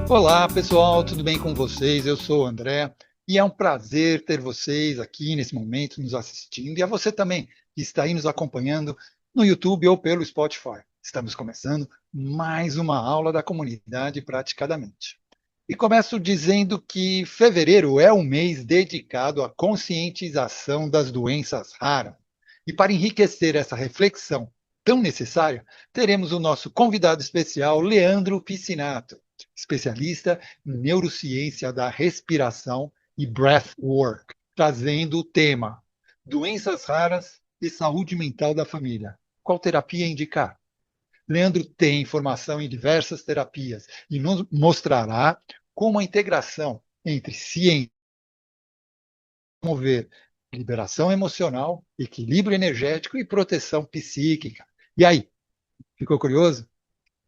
Olá, pessoal, tudo bem com vocês? Eu sou o André e é um prazer ter vocês aqui nesse momento nos assistindo e a você também que está aí nos acompanhando no YouTube ou pelo Spotify. Estamos começando mais uma aula da comunidade Praticadamente. E começo dizendo que fevereiro é um mês dedicado à conscientização das doenças raras. E para enriquecer essa reflexão tão necessária, teremos o nosso convidado especial, Leandro Piscinato, especialista em neurociência da respiração e breathwork, trazendo o tema doenças raras e saúde mental da família. Qual terapia indicar? Leandro tem formação em diversas terapias e nos mostrará como a integração entre ciência e promover liberação emocional, equilíbrio energético e proteção psíquica. E aí, ficou curioso?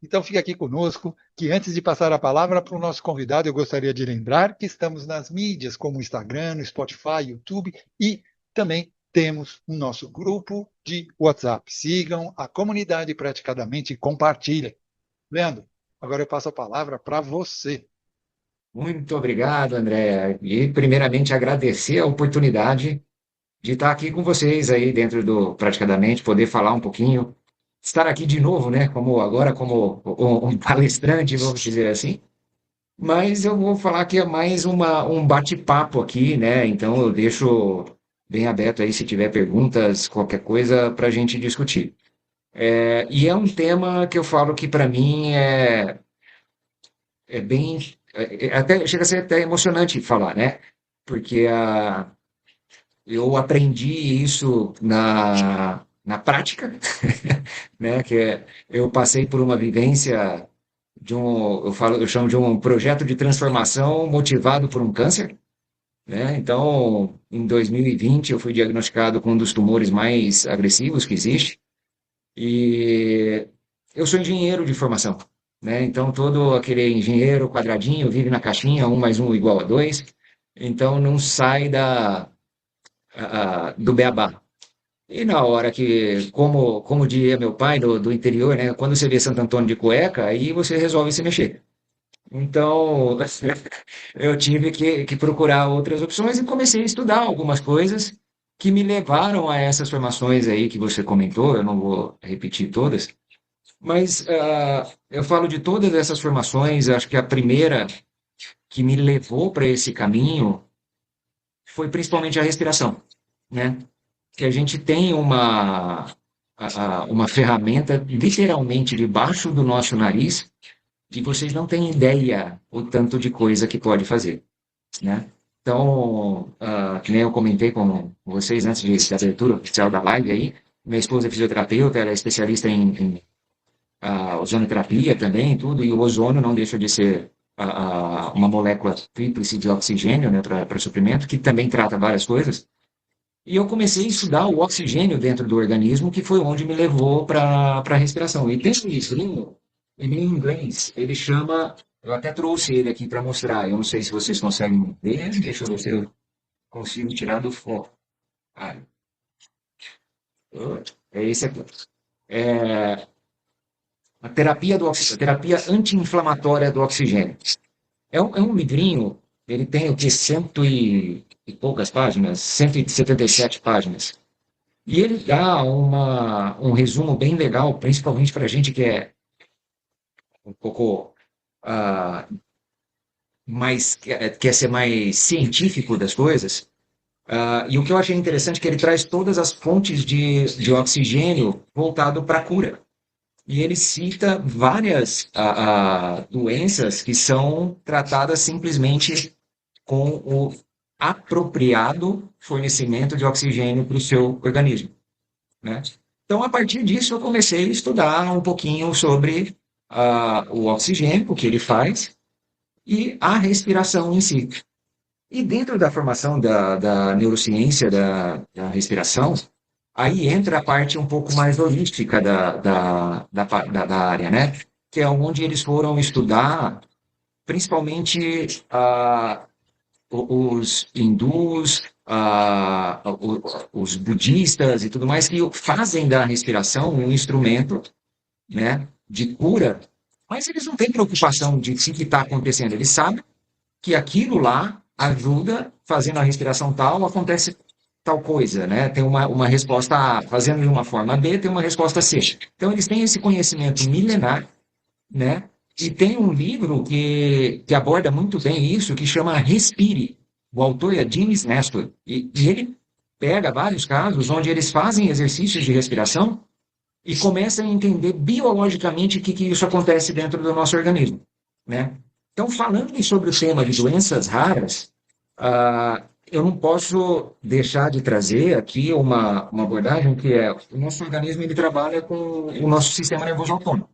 Então fique aqui conosco, que antes de passar a palavra para o nosso convidado, eu gostaria de lembrar que estamos nas mídias como Instagram, no Spotify, YouTube e também temos o nosso grupo de WhatsApp. Sigam a comunidade praticadamente e compartilhem. Leandro, agora eu passo a palavra para você. Muito obrigado, André. E, primeiramente, agradecer a oportunidade de estar aqui com vocês aí dentro do Praticadamente, poder falar um pouquinho, estar aqui de novo, né? Como um palestrante, vamos dizer assim. Mas eu vou falar que é mais um bate-papo aqui, né? Então eu deixo bem aberto aí se tiver perguntas, qualquer coisa para a gente discutir. E é um tema que eu falo que para mim é bem, até chega a ser até emocionante falar, né? Porque eu aprendi isso na prática, né? Eu passei por uma vivência eu chamo de um projeto de transformação motivado por um câncer, né? Então, em 2020, eu fui diagnosticado com um dos tumores mais agressivos que existe. E eu sou engenheiro de formação, né? Então, todo aquele engenheiro quadradinho vive na caixinha, um mais um igual a dois. Então, não sai do beabá. E na hora que, como diria meu pai do interior, né? Quando você vê Santo Antônio de cueca, aí você resolve se mexer. Então, eu tive que procurar outras opções e comecei a estudar algumas coisas que me levaram a essas formações aí que você comentou. Eu não vou repetir todas, mas eu falo de todas essas formações. Acho que a primeira que me levou para esse caminho foi principalmente a respiração, né? Que a gente tem uma ferramenta literalmente debaixo do nosso nariz e vocês não têm ideia o tanto de coisa que pode fazer, né? Então, que nem eu comentei com vocês antes da abertura oficial da live aí, minha esposa é fisioterapeuta, ela é especialista em a ozonoterapia também, tudo, e o ozônio não deixa de ser uma molécula tríplice de oxigênio, né, para suprimento, que também trata várias coisas. E eu comecei a estudar o oxigênio dentro do organismo, que foi onde me levou para a respiração. E tem um livrinho, ele é em inglês, ele chama, eu até trouxe ele aqui para mostrar, eu não sei se vocês conseguem ver, deixa eu ver se eu consigo tirar do foco. Ah, é esse aqui. É, a terapia anti-inflamatória do oxigênio. É um livrinho, ele tem o que, cento e poucas páginas, 177 páginas. E ele dá um resumo bem legal, principalmente para a gente que é um pouco ah, mais, quer ser mais científico das coisas. E o que eu achei interessante é que ele traz todas as fontes de oxigênio voltado para a cura. E ele cita várias doenças que são tratadas simplesmente com o apropriado fornecimento de oxigênio para o seu organismo, né? Então, a partir disso, eu comecei a estudar um pouquinho sobre o oxigênio, o que ele faz, e a respiração em si. E dentro da formação da neurociência da respiração, aí entra a parte um pouco mais holística da área, né? Que é onde eles foram estudar principalmente os hindus, os budistas e tudo mais, que fazem da respiração um instrumento, né, de cura Mas eles não têm preocupação de o que está acontecendo. Eles sabem que aquilo lá ajuda, fazendo a respiração tal, acontece tal coisa, né? Tem uma resposta A, fazendo de uma forma B, tem uma resposta C. Então, eles têm esse conhecimento milenar, né? E tem um livro que aborda muito bem isso, que chama Respire. O autor é James Nestor. E ele pega vários casos onde eles fazem exercícios de respiração e começam a entender biologicamente o que isso acontece dentro do nosso organismo, né? Então, falando sobre o tema de doenças raras, eu não posso deixar de trazer aqui uma abordagem que é o nosso organismo ele trabalha com o nosso sistema nervoso autônomo.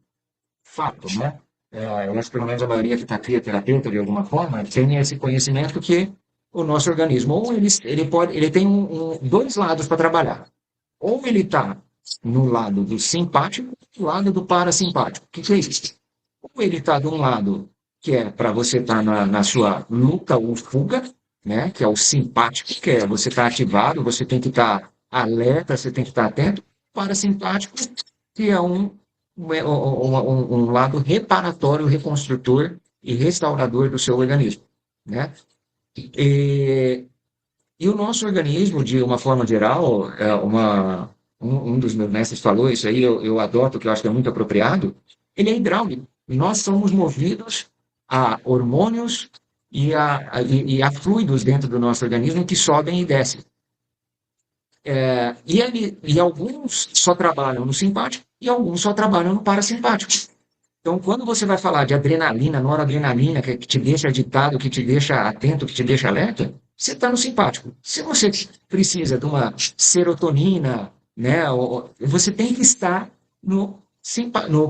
Fato, né? Eu acho que pelo menos a maioria que está aqui é terapeuta de alguma forma, tem esse conhecimento que o nosso organismo, ou ele tem dois lados para trabalhar. Ou ele está no lado do simpático, do lado do parasimpático. O que é isso? Ou ele está de um lado que é para você estar na sua luta ou fuga, né? Que é o simpático, que é você estar ativado, você tem que estar alerta, você tem que estar atento. Parasimpático, que é um lado reparatório, reconstrutor e restaurador do seu organismo, né? E, e o nosso organismo, de uma forma geral, um dos meus mestres falou isso aí, eu adoto, que eu acho que é muito apropriado, ele é hidráulico. Nós somos movidos a hormônios e a fluidos dentro do nosso organismo que sobem e descem. E alguns só trabalham no simpático e alguns só trabalham no parasimpático. Então, quando você vai falar de adrenalina, noradrenalina, que te deixa agitado, que te deixa atento, que te deixa alerta, você está no simpático. Se você precisa de uma serotonina, né, você tem que estar no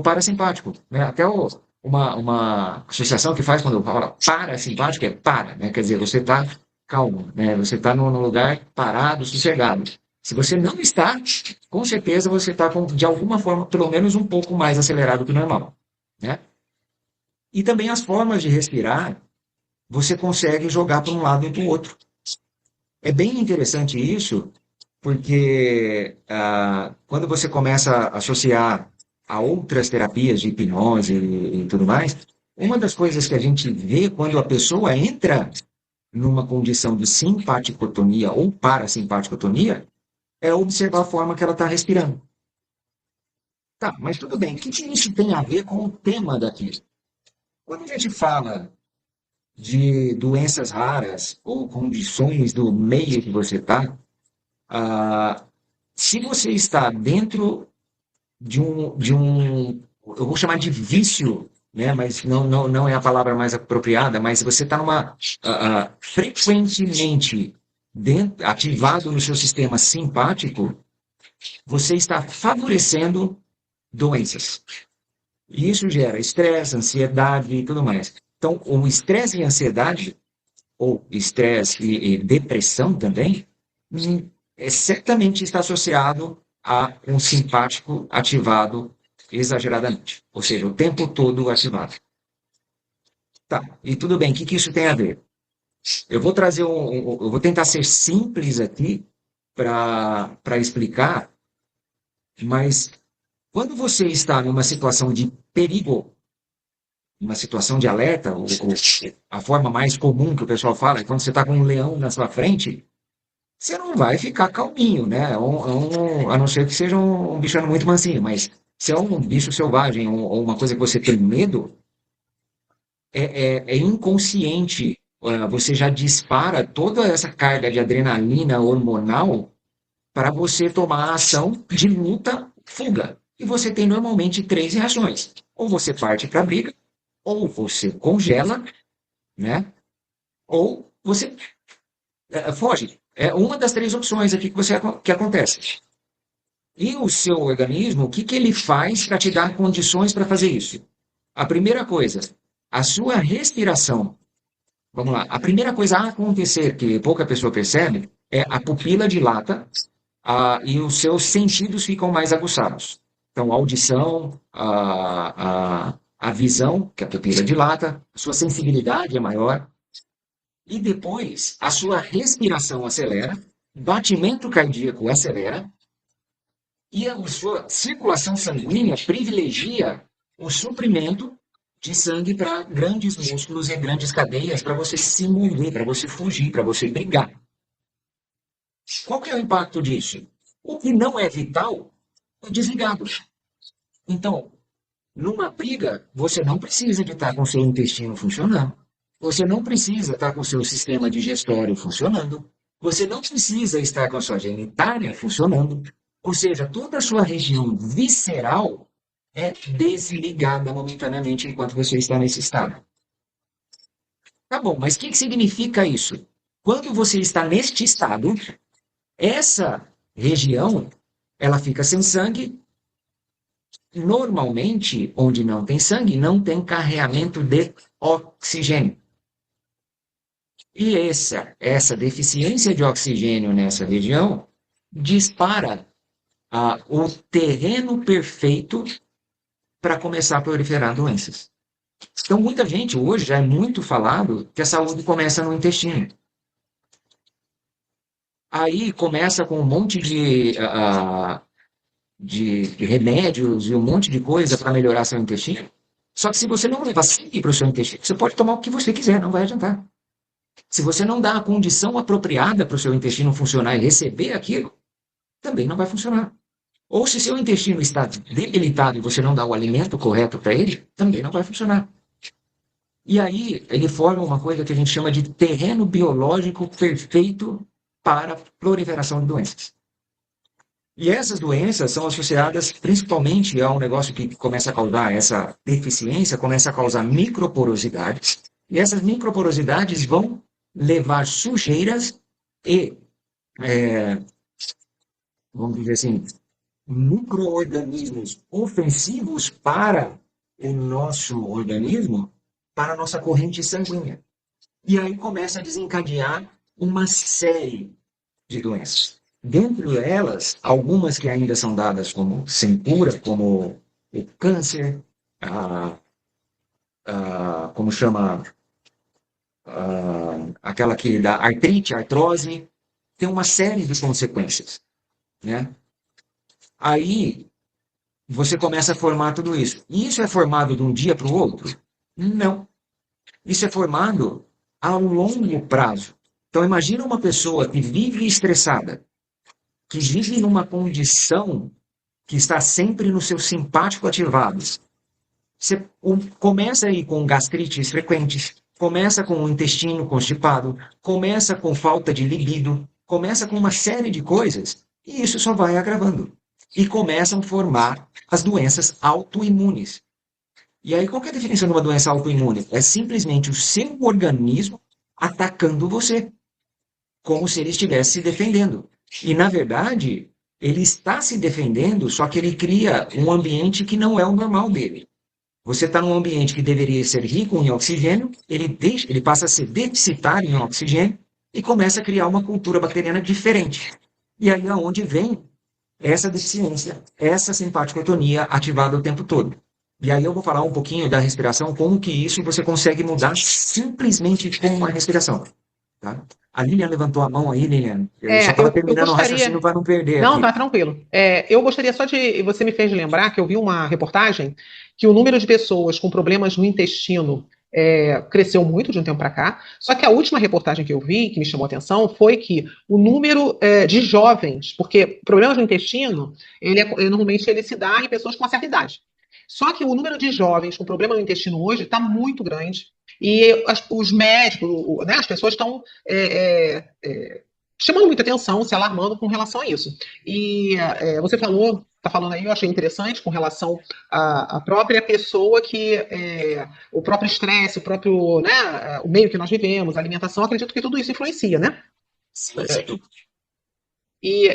parasimpático. Né? Até uma associação que faz quando eu falo parasimpático é para, né? Quer dizer, você está calmo, né? Você está num lugar parado, sossegado. Se você não está, com certeza você está, de alguma forma, pelo menos um pouco mais acelerado que o normal. Né? E também as formas de respirar, você consegue jogar para um lado e para o outro. É bem interessante isso, porque quando você começa a associar a outras terapias de hipnose e tudo mais, uma das coisas que a gente vê quando a pessoa entra numa condição de simpaticotonia ou parasimpaticotonia é observar a forma que ela está respirando. Tá, mas tudo bem, o que isso tem a ver com o tema daqui? Quando a gente fala de doenças raras ou condições do meio que você está, se você está dentro eu vou chamar de vício, né? Mas não é a palavra mais apropriada, mas você está frequentemente ativado no seu sistema simpático, você está favorecendo doenças. E isso gera estresse, ansiedade e tudo mais. Então, o estresse e ansiedade, ou estresse e depressão também, certamente está associado a um simpático ativado exageradamente. Ou seja, o tempo todo ativado. Tá, e tudo bem, o que isso tem a ver? Eu vou trazer eu vou tentar ser simples aqui para explicar, mas quando você está numa situação de perigo, uma situação de alerta, a forma mais comum que o pessoal fala é quando você está com um leão na sua frente, você não vai ficar calminho, né? A não ser que seja um bichano muito mansinho, mas se é um bicho selvagem ou uma coisa que você tem medo, é inconsciente. Você já dispara toda essa carga de adrenalina hormonal para você tomar a ação de luta, fuga. E você tem normalmente três reações. Ou você parte para a briga, ou você congela, né? Ou você foge. É uma das três opções aqui que acontece. E o seu organismo, o que ele faz para te dar condições para fazer isso? A primeira coisa, a sua respiração. Vamos lá. A primeira coisa a acontecer, que pouca pessoa percebe, é a pupila dilata e os seus sentidos ficam mais aguçados. Então, a audição, a visão, que a pupila dilata, a sua sensibilidade é maior, e depois a sua respiração acelera, batimento cardíaco acelera e a sua circulação sanguínea privilegia o suprimento de sangue para grandes músculos e grandes cadeias para você se mover, para você fugir, para você brigar. Qual que é o impacto disso? O que não é vital é desligado. Então, numa briga, você não precisa de estar com seu intestino funcionando. Você não precisa estar com seu sistema digestório funcionando. Você não precisa estar com a sua genitália funcionando. Ou seja, toda a sua região visceral é desligada momentaneamente enquanto você está nesse estado. Tá bom, mas o que significa isso? Quando você está neste estado, essa região ela fica sem sangue. Normalmente, onde não tem sangue, não tem carreamento de oxigênio. E essa deficiência de oxigênio nessa região dispara o terreno perfeito para começar a proliferar doenças. Então, muita gente hoje já é muito falado que a saúde começa no intestino. Aí começa com um monte de remédios e um monte de coisa para melhorar seu intestino. Só que se você não levar sangue para o seu intestino, você pode tomar o que você quiser, não vai adiantar. Se você não dá a condição apropriada para o seu intestino funcionar e receber aquilo, também não vai funcionar. Ou se seu intestino está debilitado e você não dá o alimento correto para ele, também não vai funcionar. E aí ele forma uma coisa que a gente chama de terreno biológico perfeito para a proliferação de doenças. E essas doenças são associadas principalmente a um negócio que começa a causar essa deficiência, começa a causar microporosidades. E essas microporosidades vão levar sujeiras e, vamos dizer assim, micro-organismos ofensivos para o nosso organismo, para a nossa corrente sanguínea. E aí começa a desencadear uma série de doenças. Dentre elas, algumas que ainda são dadas como sem cura, como o câncer, como chama, aquela que dá artrite, artrose, tem uma série de consequências, né? Aí você começa a formar tudo isso. E isso é formado de um dia para o outro? Não. Isso é formado a um longo prazo. Então imagina uma pessoa que vive estressada, que vive numa condição que está sempre no seu simpático ativado. Você começa aí com gastrites frequentes, começa com o intestino constipado, começa com falta de libido, começa com uma série de coisas, e isso só vai agravando. E começam a formar as doenças autoimunes. E aí, qual que é a definição de uma doença autoimune? É simplesmente o seu organismo atacando você, como se ele estivesse se defendendo. E, na verdade, ele está se defendendo, só que ele cria um ambiente que não é o normal dele. Você está num ambiente que deveria ser rico em oxigênio, ele passa a ser deficitário em oxigênio e começa a criar uma cultura bacteriana diferente. E aí é onde vem essa deficiência, essa simpaticotonia ativada o tempo todo. E aí eu vou falar um pouquinho da respiração, como que isso você consegue mudar simplesmente com uma respiração. Tá? A Lilian levantou a mão aí, Lilian. Eu só estava Eu terminando o raciocínio gostaria. para não perder Não, aqui. tá tranquilo. Eu gostaria só de. Você me fez lembrar que eu vi uma reportagem que o número de pessoas com problemas no intestino cresceu muito de um tempo para cá. Só que a última reportagem que eu vi, que me chamou a atenção, foi que o número de jovens, porque problemas no intestino, normalmente ele se dá em pessoas com uma certa idade. Só que o número de jovens com problema no intestino hoje está muito grande. E os médicos, né, as pessoas estão chamando muita atenção, se alarmando com relação a isso. E você está falando aí, eu achei interessante com relação à própria pessoa que o próprio estresse, o próprio, né, o meio que nós vivemos, a alimentação, acredito que tudo isso influencia, né? Sim, sem dúvida. E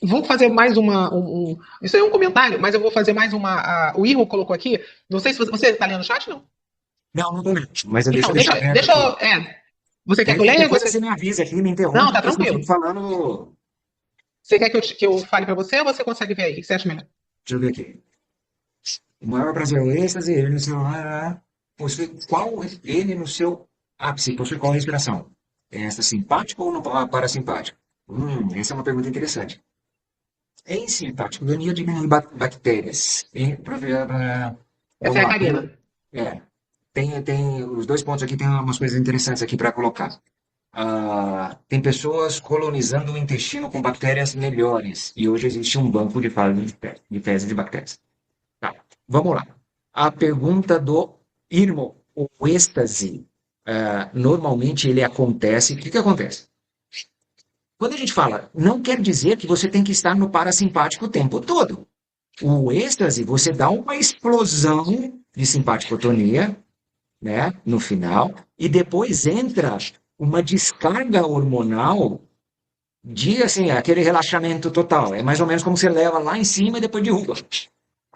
eu vou fazer mais isso é um comentário, mas eu vou fazer mais o Irro colocou aqui. Não sei se você está lendo o chat, não? Não, não durante, mas eu Então, deixo aberto deixa aqui. eu. Você E quer aí que eu leia? qualquer coisa você me avisa aqui, me Não, interrompe, tá porque senão eu tranquilo. fico falando. Você quer que eu fale para você ou você consegue ver aí? O que você acha melhor? Deixa eu ver aqui. O maior prazer é o êxtase, ele no seu. Possui qual ele no seu ápice, possui qual respiração? É essa simpática ou no parasimpática? Essa é uma pergunta interessante. Em simpático, diminui bactérias. Essa Vamos é a lá. Karina. É, tem os dois pontos aqui, tem umas coisas interessantes aqui para colocar. Tem pessoas colonizando o intestino com bactérias melhores, e hoje existe um banco de fezes de bactérias. Tá, vamos lá. A pergunta do Irmo, o êxtase, normalmente ele acontece. O que que acontece? Quando a gente fala, não quer dizer que você tem que estar no parasimpático o tempo todo. O êxtase, você dá uma explosão de simpaticotonia, né, no final, e depois entra uma descarga hormonal de, assim, aquele relaxamento total. É mais ou menos como você leva lá em cima e depois derruba,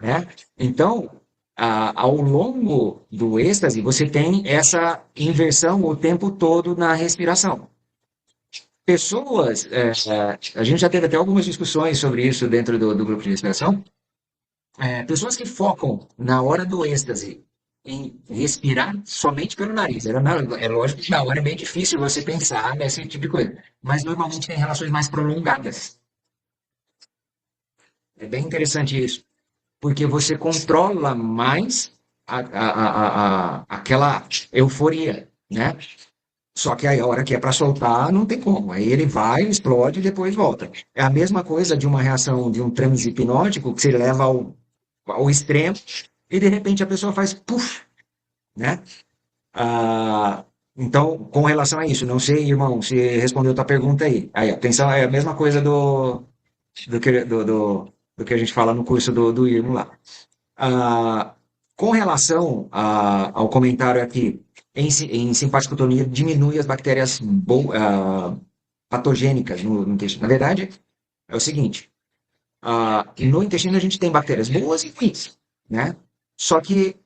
né? Então, ao longo do êxtase, você tem essa inversão o tempo todo na respiração. Pessoas, a gente já teve até algumas discussões sobre isso dentro do grupo de respiração. Pessoas que focam na hora do êxtase em respirar somente pelo nariz. É lógico que na hora é bem difícil você pensar nesse tipo de coisa, mas normalmente tem relações mais prolongadas. É bem interessante isso, porque você controla mais aquela euforia, né? Só que aí a hora que é para soltar, não tem como. Aí ele vai, explode e depois volta. É a mesma coisa de uma reação de um transe hipnótico que você leva ao extremo e de repente a pessoa faz puff, né? Então, com relação a isso, não sei, irmão, se respondeu a tua pergunta aí. Aí, atenção, é a mesma coisa do que a gente fala no curso do Irmo lá. Ah, com relação ao comentário aqui, em simpaticotonia diminui as bactérias patogênicas no intestino. Na verdade, é o seguinte, no intestino a gente tem bactérias boas e ruins, né? Só que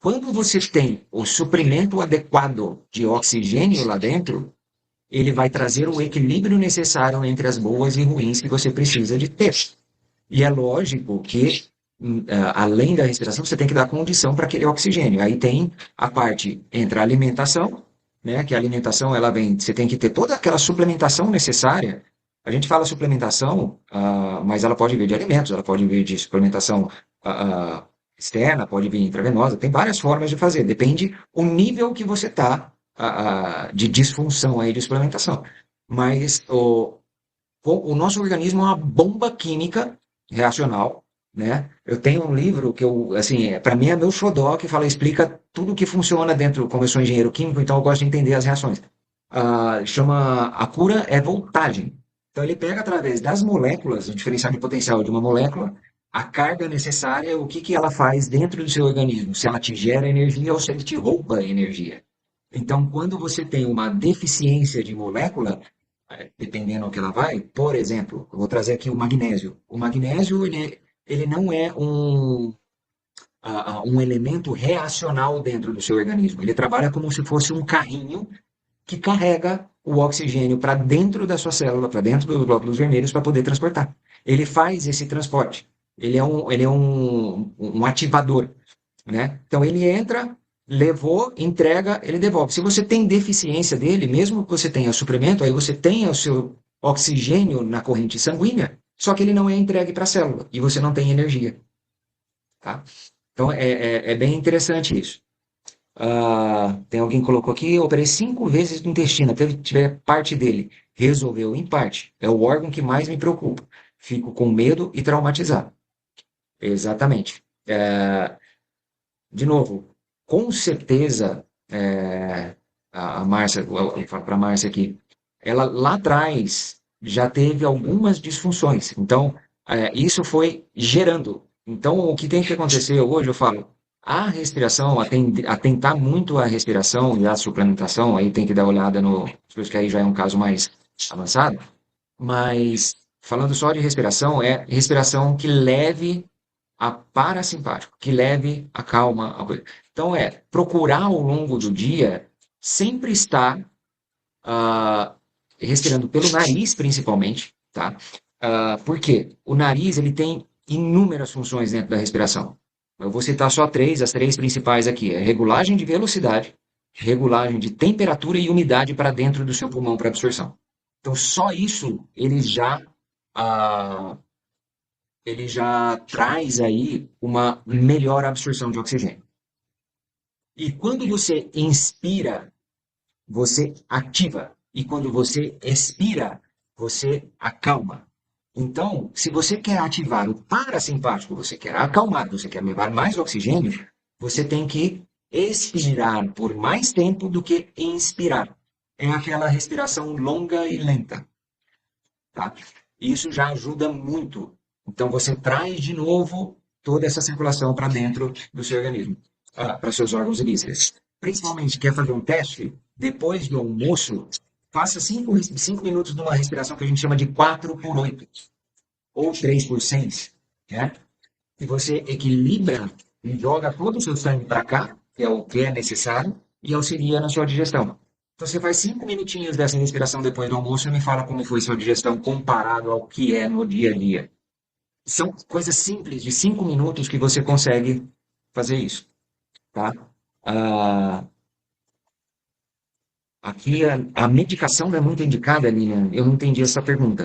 quando você tem o suprimento adequado de oxigênio lá dentro, ele vai trazer o equilíbrio necessário entre as boas e ruins que você precisa de ter. E é lógico que, além da respiração, você tem que dar condição para aquele oxigênio. Aí tem a parte entre a alimentação, né, que a alimentação ela vem, você tem que ter toda aquela suplementação necessária. A gente fala suplementação, mas ela pode vir de alimentos, ela pode vir de suplementação externa, pode vir intravenosa, tem várias formas de fazer, depende o nível que você está de disfunção aí de suplementação. Mas o nosso organismo é uma bomba química reacional, né? Eu tenho um livro que eu, assim, para mim é meu xodó, que fala, explica tudo que funciona dentro, como eu sou engenheiro químico, então eu gosto de entender as reações. Chama A Cura é Voltagem. Então ele pega através das moléculas, o diferencial de potencial de uma molécula, a carga necessária, o que que ela faz dentro do seu organismo, se ela te gera energia ou se ela te rouba energia. Então, quando você tem uma deficiência de molécula, dependendo do que ela vai, por exemplo, eu vou trazer aqui o magnésio. O magnésio, ele não é um elemento reacional dentro do seu organismo. Ele trabalha como se fosse um carrinho que carrega o oxigênio para dentro da sua célula, para dentro dos glóbulos vermelhos, para poder transportar. Ele faz esse transporte. Ele é um ativador, né? Então ele entra, levou, entrega, ele devolve. Se você tem deficiência dele, mesmo que você tenha suprimento, aí você tenha o seu oxigênio na corrente sanguínea, só que ele não é entregue para a célula e você não tem energia, tá? Então é bem interessante isso. Tem alguém que colocou aqui, eu operei 5 vezes no intestino, até tiver parte dele. Resolveu em parte. É o órgão que mais me preocupa. Fico com medo e traumatizado. Exatamente. De novo, com certeza, a Márcia, eu falo para a Márcia aqui, ela lá atrás já teve algumas disfunções. Então, isso foi gerando. Então, o que tem que acontecer hoje, eu falo, a respiração, atentar muito à respiração e à suplementação, aí tem que dar uma olhada no, que aí já é um caso mais avançado, mas falando só de respiração, é respiração que leve a parasimpático, que leve a calma. Então procurar ao longo do dia sempre estar ah, respirando pelo nariz, principalmente, tá? Por quê? O nariz ele tem inúmeras funções dentro da respiração. Eu vou citar só três, as três principais aqui: é regulagem de velocidade, regulagem de temperatura e umidade para dentro do seu pulmão para absorção. Então, só isso ah, ele já traz aí uma melhor absorção de oxigênio. E quando você inspira, você ativa. E quando você expira, você acalma. Então, se você quer ativar o parasimpático, você quer acalmar, você quer levar mais oxigênio, você tem que expirar por mais tempo do que inspirar. É aquela respiração longa e lenta, tá? Isso já ajuda muito. Então, você traz de novo toda essa circulação para dentro do seu organismo, para seus órgãos e vísceras. Principalmente, quer fazer um teste? Depois do almoço, faça 5 minutos de uma respiração que a gente chama de 4 por 8 ou 3 por 6, né? E você equilibra e joga todo o seu sangue para cá, que é o que é necessário, e auxilia na sua digestão. Então você faz 5 minutinhos dessa respiração depois do almoço e me fala como foi sua digestão comparado ao que é no dia a dia. São coisas simples, de 5 minutos, que você consegue fazer isso, tá? Ah, aqui a medicação não é muito indicada, Lilian. Eu não entendi essa pergunta.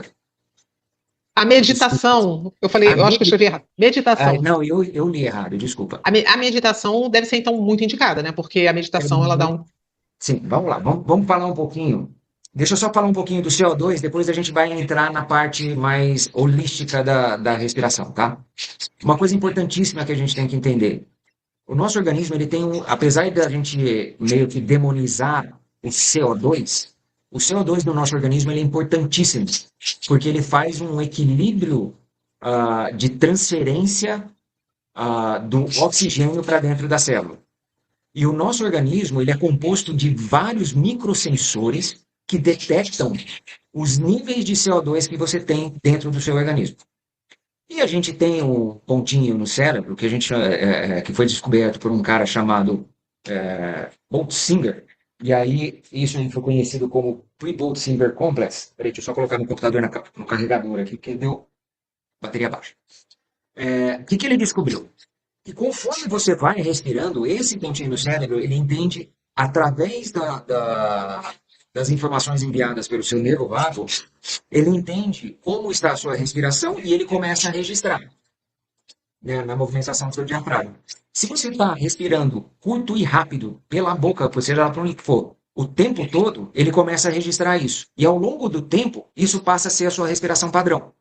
A Desculpa. meditação, eu falei, A eu acho que eu medi... escrevi errado. Meditação. não, eu li errado, desculpa. A meditação deve ser, então, muito indicada, né? Porque a É meditação, ela dá muito. um. Sim, vamos lá, vamos falar um pouquinho. Deixa eu só falar um pouquinho do CO2, depois a gente vai entrar na parte mais holística da respiração, tá? Uma coisa importantíssima que a gente tem que entender. O nosso organismo, ele tem apesar da gente meio que demonizar o CO2 do nosso organismo ele é importantíssimo, porque ele faz um equilíbrio de transferência do oxigênio para dentro da célula. E o nosso organismo ele é composto de vários microsensores que detectam os níveis de CO2 que você tem dentro do seu organismo. E a gente tem um pontinho no cérebro que foi descoberto por um cara chamado Boltzinger. E aí isso foi conhecido como Pre-Boltzinger Complex. Peraí, deixa eu só colocar no computador no carregador aqui, que deu bateria baixa. O que ele descobriu? Que conforme você vai respirando, esse pontinho no cérebro, ele entende, através das informações enviadas pelo seu nervo vago, ele entende como está a sua respiração e ele começa a registrar, né, na movimentação do seu diafragma. Se você está respirando curto e rápido pela boca, seja lá para onde for, o tempo todo, ele começa a registrar isso. E ao longo do tempo, isso passa a ser a sua respiração padrão.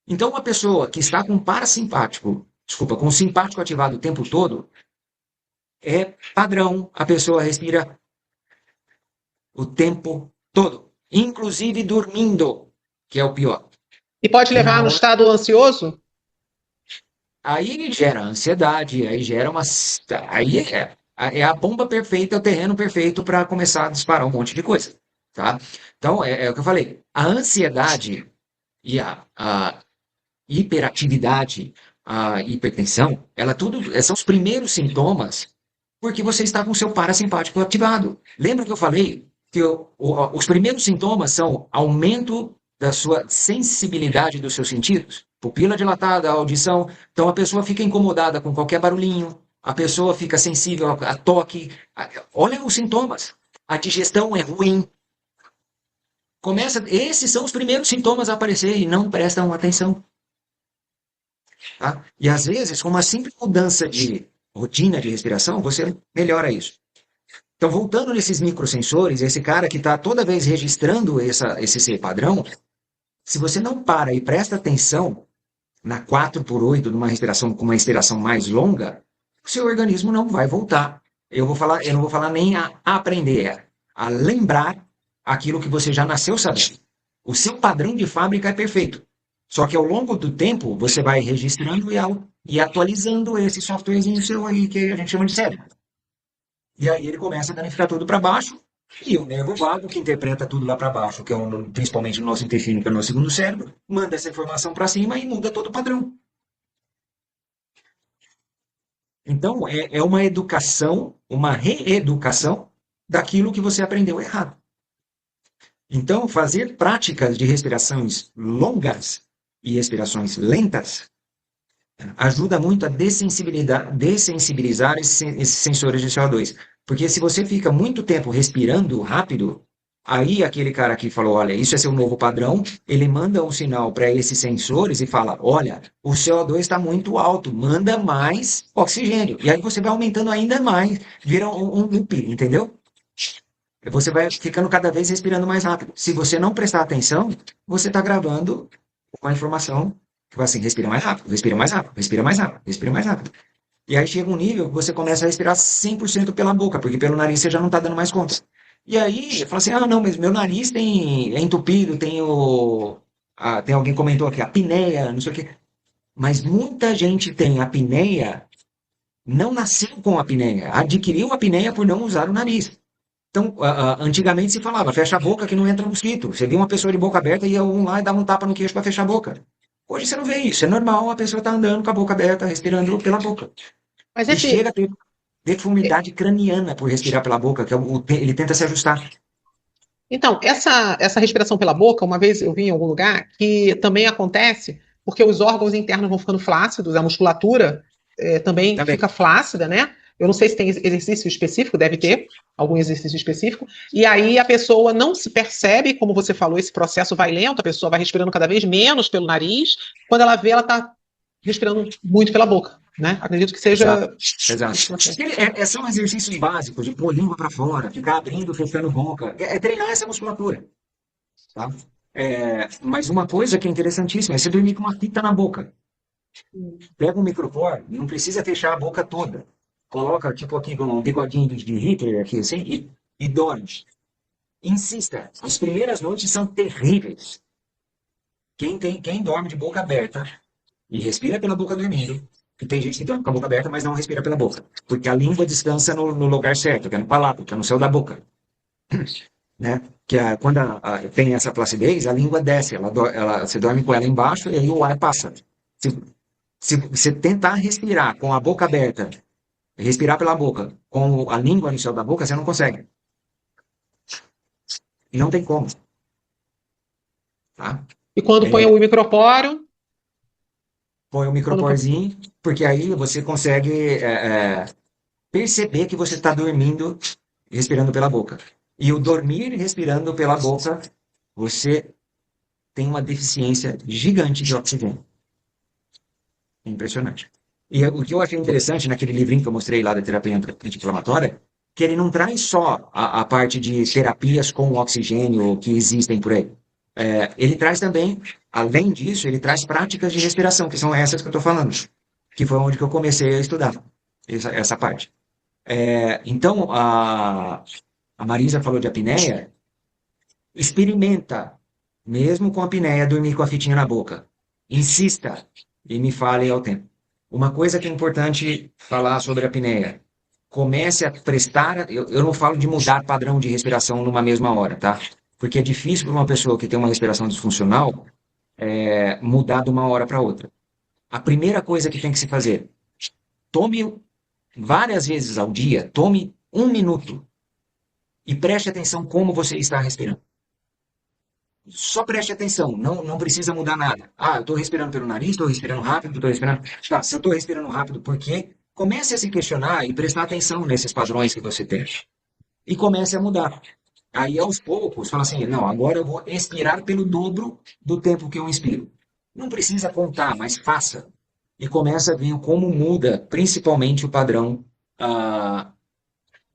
Então, uma pessoa que está com com o simpático ativado o tempo todo, é padrão, a pessoa respira o tempo todo, inclusive dormindo, que é o pior. E pode levar no estado ansioso? Aí gera ansiedade, aí gera uma. Aí é a bomba perfeita, é o terreno perfeito para começar a disparar um monte de coisa. Tá? Então, é o que eu falei. A ansiedade e a hiperatividade, a hipertensão, são os primeiros sintomas porque você está com o seu parasimpático ativado. Lembra que eu falei que os primeiros sintomas são aumento da sua sensibilidade dos seus sentidos? Pupila dilatada, audição. Então a pessoa fica incomodada com qualquer barulhinho, a pessoa fica sensível a toque. Olha os sintomas. A digestão é ruim. Esses são os primeiros sintomas a aparecer e não prestam atenção. Tá? E às vezes, com uma simples mudança de rotina de respiração, você melhora isso. Então, voltando nesses microsensores, esse cara que está toda vez registrando esse padrão, se você não para e presta atenção na 4 por 8, numa respiração com uma respiração mais longa, o seu organismo não vai voltar. Eu não vou falar nem a aprender, a lembrar aquilo que você já nasceu sabendo. O seu padrão de fábrica é perfeito. Só que ao longo do tempo, você vai registrando e atualizando esse softwarezinho seu aí, que a gente chama de cérebro. E aí ele começa a danificar tudo para baixo, e o nervo vago, que interpreta tudo lá para baixo, que é principalmente o nosso intestino, que é o nosso segundo cérebro, manda essa informação para cima e muda todo o padrão. Então, é uma educação, uma reeducação daquilo que você aprendeu errado. Então, fazer práticas de respirações longas e respirações lentas ajuda muito a dessensibilizar esses sensores de CO2. Porque se você fica muito tempo respirando rápido, Aí aquele cara que falou, olha, isso é seu novo padrão, ele manda um sinal para esses sensores e fala, olha, o CO2 está muito alto, manda mais oxigênio. E aí você vai aumentando ainda mais, vira um loop, entendeu? Você vai ficando cada vez respirando mais rápido. Se você não prestar atenção, você está gravando uma informação que vai assim, respira mais rápido, respira mais rápido, respira mais rápido, respira mais rápido. E aí chega um nível que você começa a respirar 100% pela boca, porque pelo nariz você já não está dando mais conta. E aí, fala assim, ah, não, mas meu nariz é entupido, tem alguém comentou aqui, a apneia, não sei o quê. Mas muita gente tem apneia, não nasceu com apneia, adquiriu apneia por não usar o nariz. Então, antigamente se falava, fecha a boca que não entra mosquito. Você via uma pessoa de boca aberta e ia um lá e dava um tapa no queixo para fechar a boca. Hoje você não vê isso, é normal, a pessoa está andando com a boca aberta, respirando pela boca. Mas E chega a ter deformidade craniana por respirar pela boca, que ele tenta se ajustar. Então, essa respiração pela boca, uma vez eu vi em algum lugar, que também acontece porque os órgãos internos vão ficando flácidos, a musculatura também Também. fica flácida, né? Eu não sei se tem exercício específico, deve ter algum exercício específico, e aí a pessoa não se percebe, como você falou, esse processo vai lento, a pessoa vai respirando cada vez menos pelo nariz, quando ela vê, ela está respirando muito pela boca, né? Acredito que seja... Exato. São exercícios básicos, de pôr língua para fora, ficar abrindo, fechando boca. É treinar essa musculatura. Tá? Mas uma coisa que é interessantíssima é você dormir com uma fita na boca. Pega um microfone, não precisa fechar a boca toda. Coloca, tipo aqui, com um bigodinho de Hitler aqui, assim, e dorme. Insista, as primeiras noites são terríveis. Quem dorme de boca aberta e respira pela boca dormindo, que tem gente que dorme com a boca aberta, mas não respira pela boca, porque a língua descansa no lugar certo, que é no palato, que é no céu da boca. Né? Quando tem essa flacidez, a língua desce, você dorme com ela embaixo e aí o ar passa. Se você tentar respirar com a boca aberta, respirar pela boca, com a língua no céu da boca, você não consegue. E não tem como. Tá? E quando põe o micropóreo... Põe o microporezinho, porque aí você consegue perceber que você está dormindo respirando pela boca. E o dormir respirando pela boca, você tem uma deficiência gigante de oxigênio. É impressionante. E o que eu achei interessante naquele livrinho que eu mostrei lá da terapia anti-inflamatória, que ele não traz só a parte de terapias com oxigênio que existem por aí. Ele traz também, além disso, ele traz práticas de respiração, que são essas que eu estou falando, que foi onde que eu comecei a estudar essa parte. Então, a Marisa falou de apneia, experimenta, mesmo com a apneia, dormir com a fitinha na boca. Insista e me fale ao tempo. Uma coisa que é importante falar sobre a apneia, comece a prestar, eu não falo de mudar padrão de respiração numa mesma hora, tá? Porque é difícil para uma pessoa que tem uma respiração disfuncional mudar de uma hora para outra. A primeira coisa que tem que se fazer, tome várias vezes ao dia, tome 1 minuto e preste atenção como você está respirando. Só preste atenção, não precisa mudar nada. Eu estou respirando pelo nariz, estou respirando rápido, estou respirando... Tá, se eu estou respirando rápido, por quê? Comece a se questionar e prestar atenção nesses padrões que você tem. E comece a mudar. Aí, aos poucos, fala assim, não, agora eu vou expirar pelo dobro do tempo que eu inspiro. Não precisa contar, mas faça. E começa a ver como muda, principalmente o padrão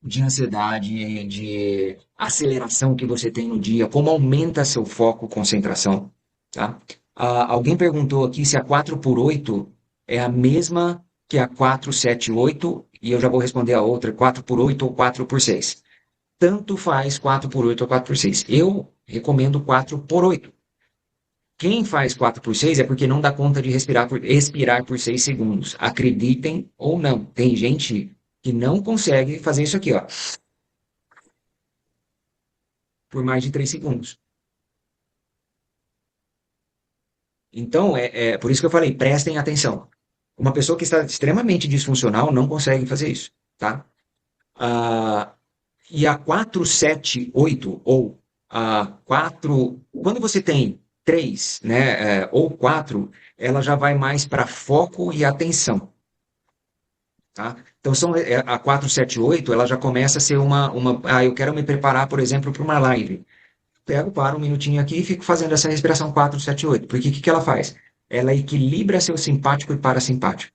de ansiedade, de aceleração que você tem no dia, como aumenta seu foco, concentração. Tá? Alguém perguntou aqui se a 4x8 é a mesma que a 478, e eu já vou responder a outra, 4x8 ou 4x6. Tanto faz 4x8 ou 4x6. Eu recomendo 4x8. Quem faz 4x6 é porque não dá conta de expirar por 6 segundos. Acreditem ou não. Tem gente que não consegue fazer isso aqui, ó, por mais de 3 segundos. Então, por isso que eu falei, prestem atenção. Uma pessoa que está extremamente disfuncional não consegue fazer isso, tá? E a 478 ou a 4, quando você tem 3, né, ou 4, ela já vai mais para foco e atenção. Tá? Então, a 478, ela já começa a ser eu quero me preparar, por exemplo, para uma live. pego, paro um minutinho aqui e fico fazendo essa respiração 4-7-8. Porque o que ela faz? Ela equilibra seu simpático e parasimpático.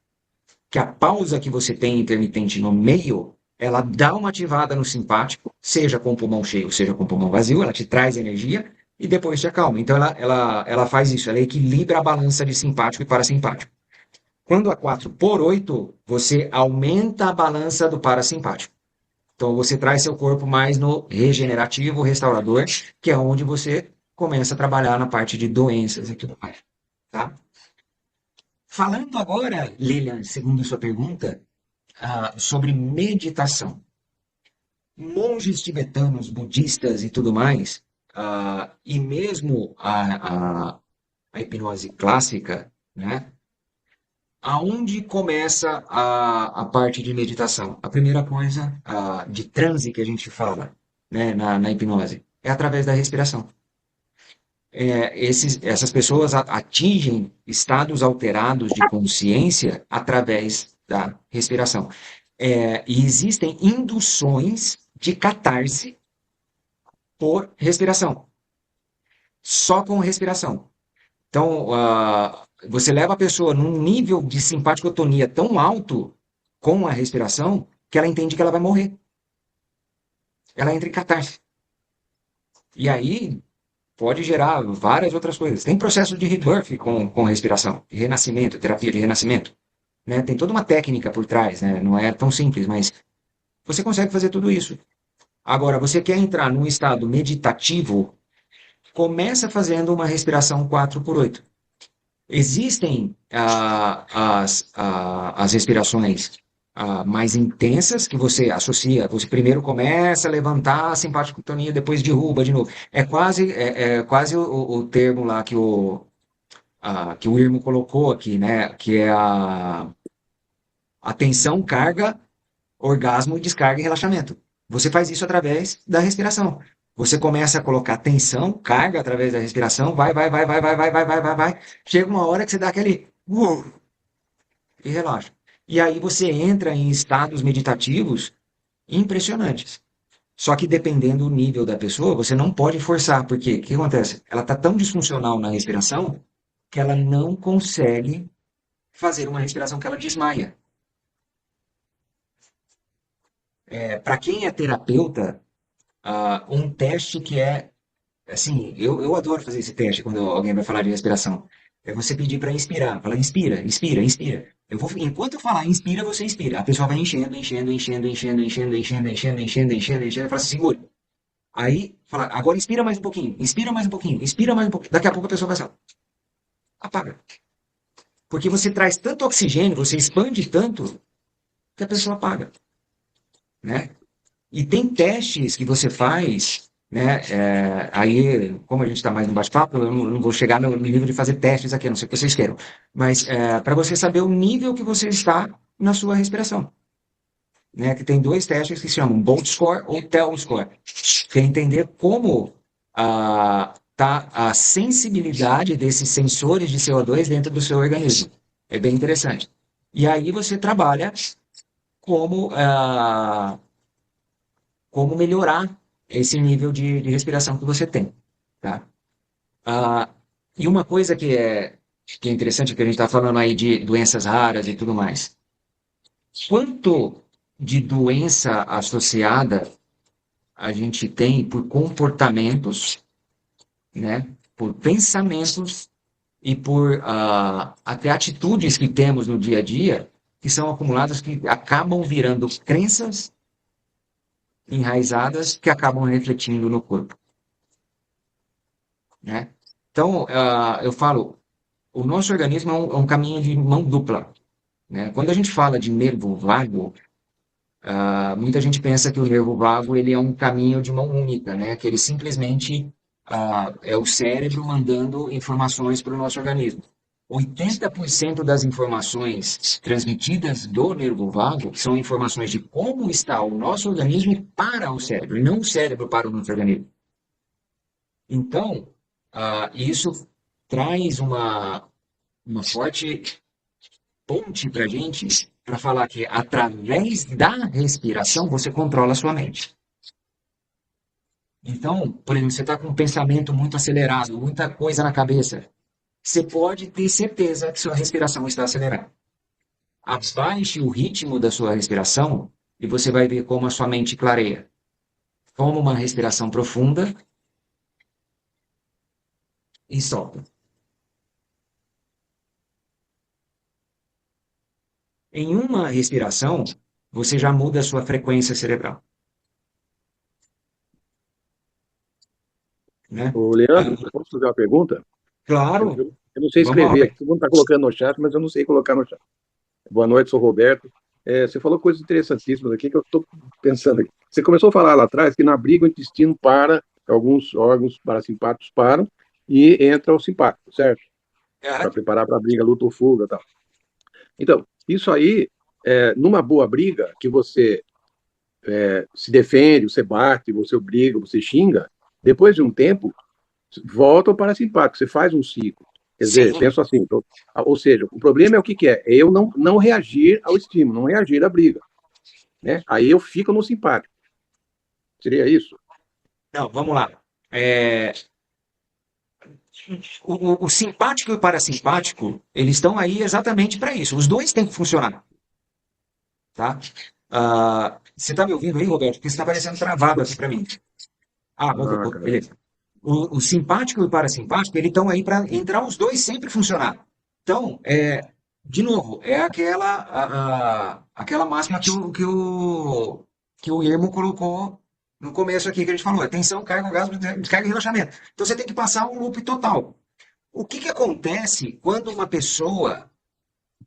Que a pausa que você tem intermitente no meio, ela dá uma ativada no simpático, seja com o pulmão cheio, seja com o pulmão vazio, ela te traz energia e depois te acalma. Então ela faz isso, ela equilibra a balança de simpático e parasimpático. Quando a 4/8, você aumenta a balança do parasimpático. Então você traz seu corpo mais no regenerativo, restaurador, que é onde você começa a trabalhar na parte de doenças e tudo mais. Tá? Falando agora, Lilian, segundo sua pergunta, sobre meditação. Monges tibetanos, budistas e tudo mais, e mesmo a hipnose clássica, né? Aonde começa a parte de meditação? A primeira coisa de transe que a gente fala, né, na hipnose é através da respiração. Essas pessoas atingem estados alterados de consciência através da respiração. E existem induções de catarse por respiração. Só com respiração. Então, você leva a pessoa num nível de simpaticotonia tão alto com a respiração que ela entende que ela vai morrer. Ela entra em catarse. E aí pode gerar várias outras coisas. Tem processo de rebirth com respiração, de renascimento, terapia de renascimento. Né? Tem toda uma técnica por trás, né? Não é tão simples, mas você consegue fazer tudo isso. Agora, você quer entrar num estado meditativo, começa fazendo uma respiração 4/8. Existem as respirações mais intensas, que você associa, você primeiro começa a levantar a simpaticotonia, depois derruba de novo. É quase o termo lá que o Irmo colocou aqui, né? Que é a tensão, carga, orgasmo, descarga e relaxamento. Você faz isso através da respiração. Você começa a colocar tensão, carga através da respiração, vai. Chega uma hora que você dá aquele e relaxa. E aí você entra em estados meditativos impressionantes. Só que dependendo do nível da pessoa, você não pode forçar, porque o que acontece? Ela está tão disfuncional na respiração que ela não consegue fazer uma respiração que ela desmaia. Para quem é terapeuta, um teste que é, assim, eu adoro fazer esse teste quando alguém vai falar de respiração. É você pedir para inspirar. Fala, inspira, inspira, inspira. Enquanto eu falar inspira, você inspira. A pessoa vai enchendo. E fala assim, segura. Aí, fala, agora inspira mais um pouquinho, inspira mais um pouquinho, inspira mais um pouquinho. Daqui a pouco a pessoa vai assim, apaga. Porque você traz tanto oxigênio, você expande tanto, que a pessoa apaga. Né? E tem testes que você faz, né? Aí, como a gente está mais no bate-papo, eu não vou chegar no nível de fazer testes aqui, a não sei o que vocês queiram. Mas para você saber o nível que você está na sua respiração. Né? Que tem 2 testes que se chamam Bolt Score ou TEL Score. Que é entender como está a sensibilidade desses sensores de CO2 dentro do seu organismo. É bem interessante. E aí você trabalha como melhorar esse nível de respiração que você tem. Tá? E uma coisa que é interessante, que a gente está falando aí de doenças raras e tudo mais. Quanto de doença associada a gente tem por comportamentos, né? Por pensamentos e por até atitudes que temos no dia a dia, que são acumuladas, que acabam virando crenças enraizadas que acabam refletindo no corpo. Né? Então, eu falo, o nosso organismo é um caminho de mão dupla. Né? Quando a gente fala de nervo vago, muita gente pensa que o nervo vago ele é um caminho de mão única, né? Que ele simplesmente é o cérebro mandando informações para o nosso organismo. 80% das informações transmitidas do nervo vago são informações de como está o nosso organismo para o cérebro, e não o cérebro para o nosso organismo. Então, isso traz uma forte ponte para a gente para falar que através da respiração você controla a sua mente. Então, por exemplo, você está com um pensamento muito acelerado, muita coisa na cabeça, você pode ter certeza que sua respiração está acelerada. Abaixe o ritmo da sua respiração e você vai ver como a sua mente clareia. Toma uma respiração profunda e solta. Em uma respiração, você já muda a sua frequência cerebral, né? Ô, Ah, Leandro, posso fazer uma pergunta? Eu, claro, eu- eu não sei vamos lá, escrever Roberto. aqui, todo mundo está colocando no chat, mas eu não sei colocar no chat. Boa noite, sou o Roberto. Você falou coisas interessantíssimas aqui que eu estou pensando aqui. Você começou a falar lá atrás que na briga o intestino para, alguns órgãos parasimpáticos param e entra o simpático, certo? Ah, Para preparar para a briga, luta ou fuga e tal. Então, isso aí, numa boa briga, que você se defende, você bate, você briga, você xinga, depois de um tempo, volta ao parasimpático, você faz um ciclo. Quer dizer, sim. penso assim, então, ou seja, o problema é o que, que é? É eu não reagir ao estímulo, não reagir à briga. Né? Aí eu fico no simpático. Seria isso? Não, vamos lá. É, o simpático e o parasimpático, eles estão aí exatamente para isso. Os dois têm que funcionar, tá? Você está me ouvindo aí, Roberto? Porque você está parecendo travado aqui para mim. Ah, Ah, cara. beleza. O simpático e o parasimpático, eles estão aí para entrar os dois sempre funcionar. Então, de novo, é aquela máxima que o Irmo colocou no começo aqui que a gente falou: atenção, carga, orgasmo, descarga e relaxamento. Então você tem que passar um loop total. O que que acontece quando uma pessoa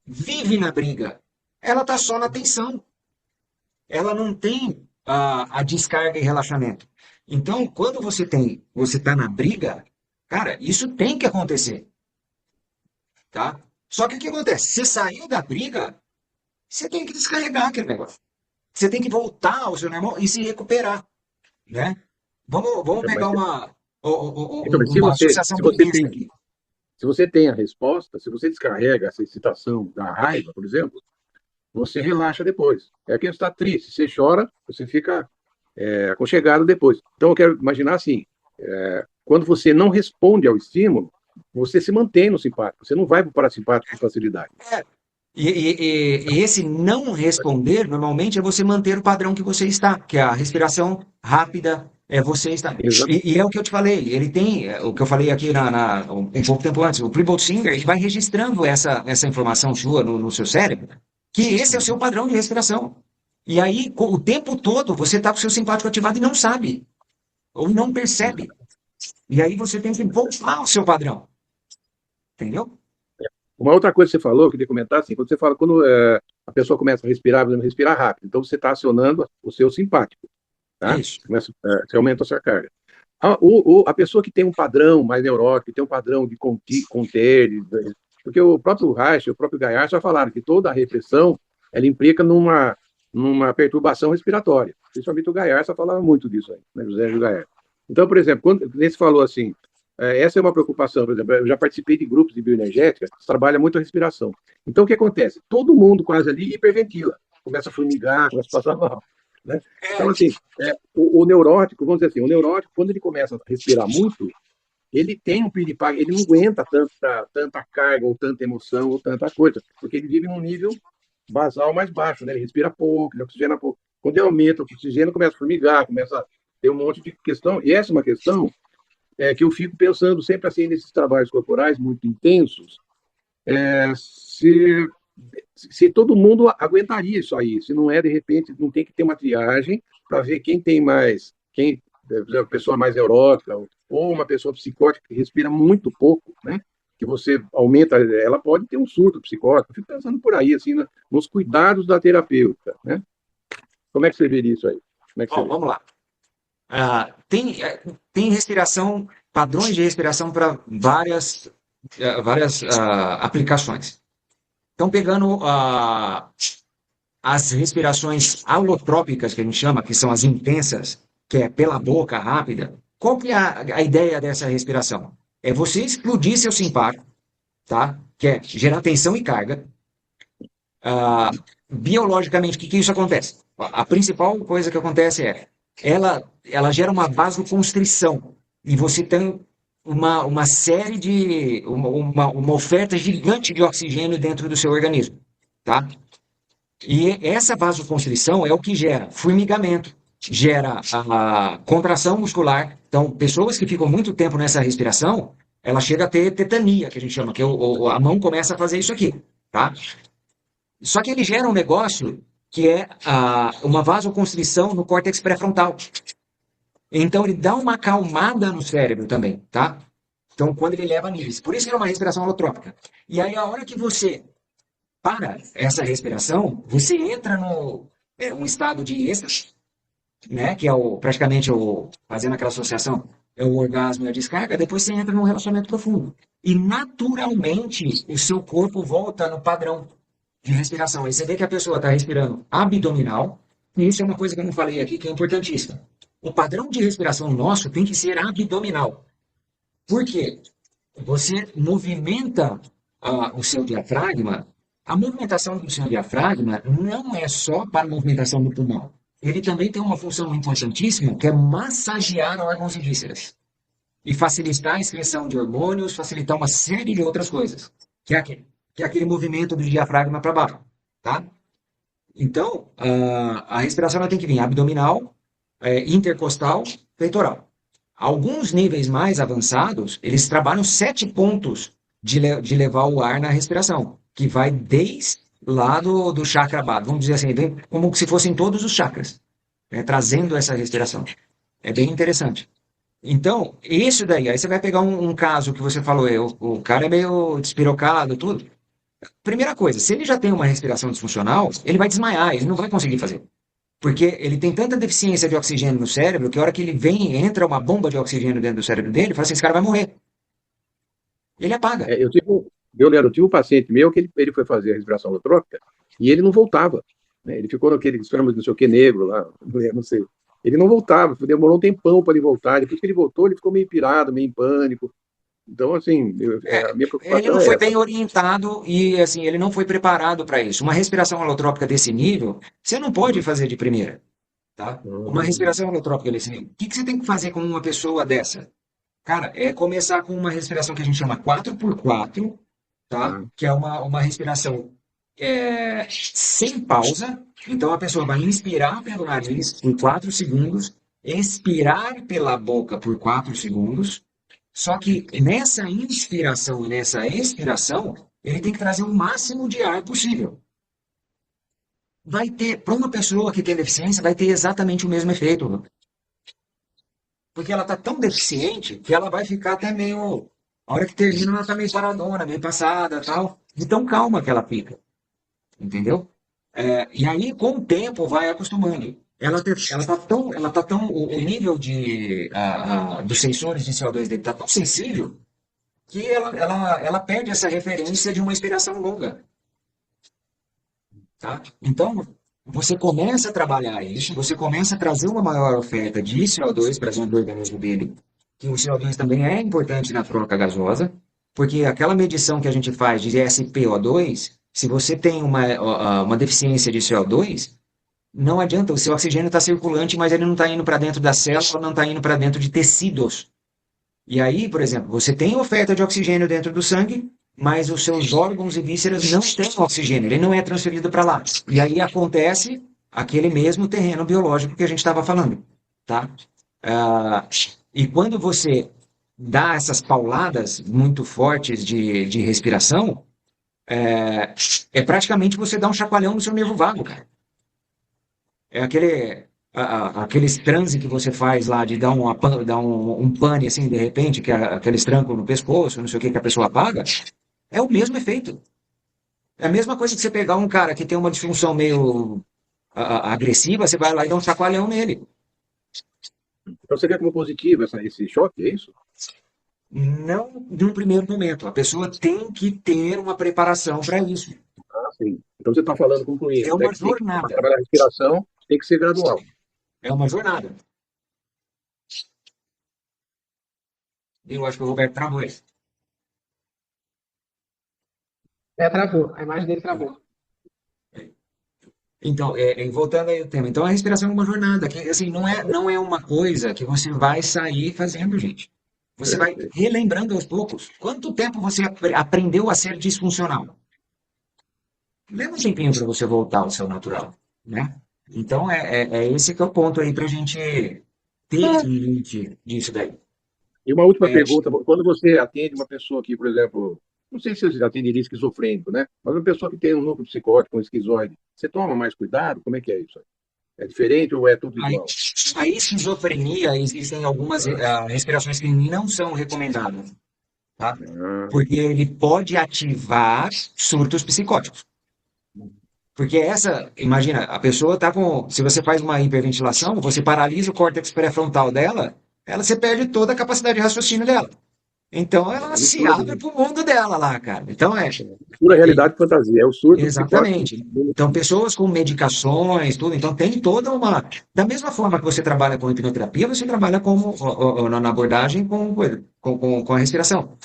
vive na briga? Ela está só na tensão. Ela não tem a descarga e relaxamento. Então, quando você está na briga, cara, isso tem que acontecer, tá? Só que o que acontece? Você saiu da briga, você tem que descarregar aquele negócio. Você tem que voltar ao seu normal e se recuperar, né? Vamos Então, pegar mas uma associação se bem você besta tem, aqui. se você tem a resposta, se você descarrega essa excitação da raiva, por exemplo, você relaxa depois. É que você está triste, você chora, você fica aconchegado depois. Então, eu quero imaginar assim: quando você não responde ao estímulo, você se mantém no simpático, você não vai para o parasimpático com facilidade. É, e esse não responder, normalmente, é você manter o padrão que você está, que é a respiração rápida, é você estar. Exato. E é o que eu te falei, ele tem, o que eu falei aqui um pouco tempo antes, o Pribble Singer, ele vai registrando essa informação sua no seu cérebro, que esse é o seu padrão de respiração. E aí, o tempo todo, você está com o seu simpático ativado e não sabe, ou não percebe. E aí você tem que voltar ao seu padrão, entendeu? Uma outra coisa que você falou, que eu queria comentar, assim, quando você fala, quando a pessoa começa a respirar, por exemplo, respirar rápido, então você está acionando o seu simpático, tá? Isso. Você aumenta a sua carga. A pessoa que tem um padrão mais neurótico, que tem um padrão de conter, porque o próprio Reich, o próprio Gaiar já falaram que toda a repressão, ela implica numa perturbação respiratória. Principalmente o Gaiar só falava muito disso aí, né, José Gaiar. Então, por exemplo, quando você falou assim, essa é uma preocupação, por exemplo, eu já participei de grupos de bioenergética que trabalha muito a respiração. Então, o que acontece? Todo mundo quase ali hiperventila, começa a formigar, começa a passar mal, né? Então, assim, o neurótico, vamos dizer assim, o neurótico, quando ele começa a respirar muito, ele tem um piripaque, ele não aguenta tanta carga, ou tanta emoção, ou tanta coisa, porque ele vive num nível basal mais baixo, né? Ele respira pouco, ele oxigena pouco. Quando ele aumenta o oxigênio, começa a formigar, começa a ter um monte de questão, e essa é uma questão que eu fico pensando sempre assim nesses trabalhos corporais muito intensos, se, se todo mundo aguentaria isso aí, se não de repente, não tem que ter uma triagem para ver quem tem mais, quem a pessoa mais neurótica, ou uma pessoa psicótica que respira muito pouco, né? Que você aumenta, ela pode ter um surto psicótico. Eu fico pensando por aí, assim, nos cuidados da terapêutica, né? Como é que você vê isso aí? Como é que você Bom, vê? vamos lá. Tem respiração, padrões de respiração para várias aplicações. Então, pegando as respirações alotrópicas, que a gente chama, que são as intensas, que é pela boca, rápida. Qual que é a ideia dessa respiração? É você explodir seu simpático, tá? Que é gerar tensão e carga. Biologicamente, o que isso acontece? A principal coisa que acontece é ela gera uma vasoconstrição. E você tem uma série de. Uma oferta gigante de oxigênio dentro do seu organismo. Tá? E essa vasoconstrição é o que gera formigamento, gera a contração muscular. Então, pessoas que ficam muito tempo nessa respiração, ela chega a ter tetania, que a gente chama, que a mão começa a fazer isso aqui, tá? Só que ele gera um negócio que é uma vasoconstrição no córtex pré-frontal. Então, ele dá uma acalmada no cérebro também, tá? Então, quando ele leva a níveis. Por isso que é uma respiração holotrópica. E aí, a hora que você para essa respiração, você entra no um estado de êxtase, né? Que é praticamente fazendo aquela associação, é o orgasmo e a descarga, depois você entra num relaxamento profundo. E naturalmente o seu corpo volta no padrão de respiração. Aí você vê que a pessoa está respirando abdominal, e isso é uma coisa que eu não falei aqui, que é importantíssima. O padrão de respiração nosso tem que ser abdominal. Por quê? Você movimenta o seu diafragma. A movimentação do seu diafragma não é só para a movimentação do pulmão. Ele também tem uma função importantíssima, que é massagear órgãos e vísceras. E facilitar a excreção de hormônios, facilitar uma série de outras coisas. Que é aquele movimento do diafragma para baixo. Tá? Então, a respiração ela tem que vir abdominal, intercostal, peitoral. Alguns níveis mais avançados, eles trabalham 7 pontos de levar o ar na respiração, que vai desde lá do chakra base, vamos dizer assim, vem como se fossem todos os chakras, né, trazendo essa respiração. É bem interessante. Então, isso daí, aí você vai pegar um caso que você falou, o cara é meio despirocado, tudo. Primeira coisa, se ele já tem uma respiração disfuncional, ele vai desmaiar, ele não vai conseguir fazer. Porque ele tem tanta deficiência de oxigênio no cérebro que a hora que ele vem, entra uma bomba de oxigênio dentro do cérebro dele, fala assim, esse cara vai morrer. Ele apaga. Eu tive um paciente meu que ele foi fazer a respiração holotrópica e ele não voltava. Né? Ele ficou naquele, não sei o que, negro lá, não sei. Ele não voltava, demorou um tempão para ele voltar. Depois que ele voltou, ele ficou meio pirado, meio em pânico. Então, assim, a minha Ele preocupação não é foi essa. bem orientado e, assim, ele não foi preparado para isso. Uma respiração holotrópica desse nível, você não pode fazer de primeira, tá? Uma Hum, respiração holotrópica desse nível. O que você tem que fazer com uma pessoa dessa? Cara, é começar com uma respiração que a gente chama 4x4, tá? tá. Que é uma respiração sem pausa. Então a pessoa vai inspirar pelo nariz por 4 segundos, expirar pela boca por 4 segundos. Só que nessa inspiração e nessa expiração, ele tem que trazer o máximo de ar possível. Vai ter, para uma pessoa que tem deficiência, vai ter exatamente o mesmo efeito. Porque ela está tão deficiente que ela vai ficar até meio. A hora que termina, ela está meio paradona, meio passada tal. De tão calma que ela fica. Entendeu? E aí, com o tempo, vai acostumando. Ela tá tão, o nível dos sensores de CO2 dele está tão sensível que ela perde essa referência de uma expiração longa, tá? Então, você começa a trabalhar isso, você começa a trazer uma maior oferta de CO2 para dentro do organismo dele, que o CO2 também é importante na troca gasosa, porque aquela medição que a gente faz de SpO2, se você tem uma deficiência de CO2, não adianta, o seu oxigênio está circulante, mas ele não está indo para dentro da célula, não está indo para dentro de tecidos. E aí, por exemplo, você tem oferta de oxigênio dentro do sangue, mas os seus órgãos e vísceras não têm oxigênio, ele não é transferido para lá. E aí acontece aquele mesmo terreno biológico que a gente estava falando, tá? Ah, e quando você dá essas pauladas muito fortes de respiração, é praticamente você dar um chacoalhão no seu nervo vago, cara. É aqueles transe que você faz lá de dar um pane assim de repente, que é aqueles trancos no pescoço, não sei o que, que a pessoa apaga, é o mesmo efeito. É a mesma coisa que você pegar um cara que tem uma disfunção meio agressiva, você vai lá e dá um chacoalhão nele. Então você quer como positivo esse choque, é isso? Não num primeiro momento. A pessoa tem que ter uma preparação para isso. Ah, sim. Então você está falando, É concluindo, né, uma que tem que para jornada. trabalhar a respiração tem que ser gradual. É uma jornada. Eu acho que o Roberto travou isso. Travou. A imagem dele travou. Então, voltando aí ao tema, então a respiração é uma jornada, que assim, não é uma coisa que você vai sair fazendo, gente. Você vai Perfeito. relembrando aos poucos. Quanto tempo você aprendeu a ser disfuncional? Leva um tempinho para você voltar ao seu natural, né? Então, é esse que é o ponto aí para a gente ter em mente disso daí. E uma última É, pergunta: quando você atende uma pessoa aqui, por exemplo, não sei se você atenderia esquizofrênico, né? Mas uma pessoa que tem um núcleo psicótico, um esquizoide, você toma mais cuidado? Como é que é isso? É diferente ou é tudo aí, igual? a esquizofrenia, existem algumas respirações que não são recomendadas, tá? Ah, Porque ele pode ativar surtos psicóticos. Porque imagina, a pessoa tá com, se você faz uma hiperventilação, você paralisa o córtex pré-frontal dela, você perde toda a capacidade de raciocínio dela. Então ela se mistura abre tudo. para o mundo dela lá, cara. Então Pura realidade e fantasia. É o surto psicótico. exatamente. Então pessoas com medicações, tudo, então tem toda uma, da mesma forma que você trabalha com hipnoterapia, você trabalha na abordagem com a respiração.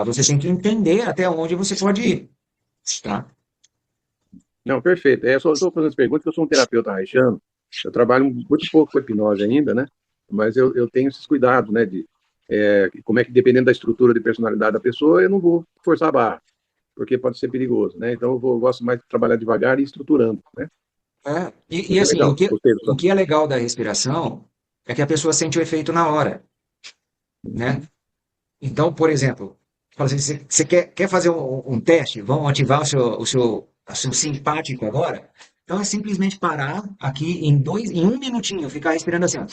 Você tem que entender até onde você pode ir, tá? Não, perfeito. Só estou fazendo essa pergunta porque eu sou um terapeuta haitiano. Eu trabalho muito pouco com hipnose ainda, né? Mas eu tenho esses cuidados, né? Como é que, dependendo da estrutura de personalidade da pessoa, eu não vou forçar a barra, porque pode ser perigoso, né? Então eu gosto mais de trabalhar devagar e estruturando, né? E Muito assim, legal. Gostei do o que é legal da respiração é que a pessoa sente o efeito na hora, né? Então, por exemplo, fala assim, você quer fazer um teste? Vamos ativar o seu simpático agora? Então é simplesmente parar aqui em 1 minutinho, ficar respirando assim, ó.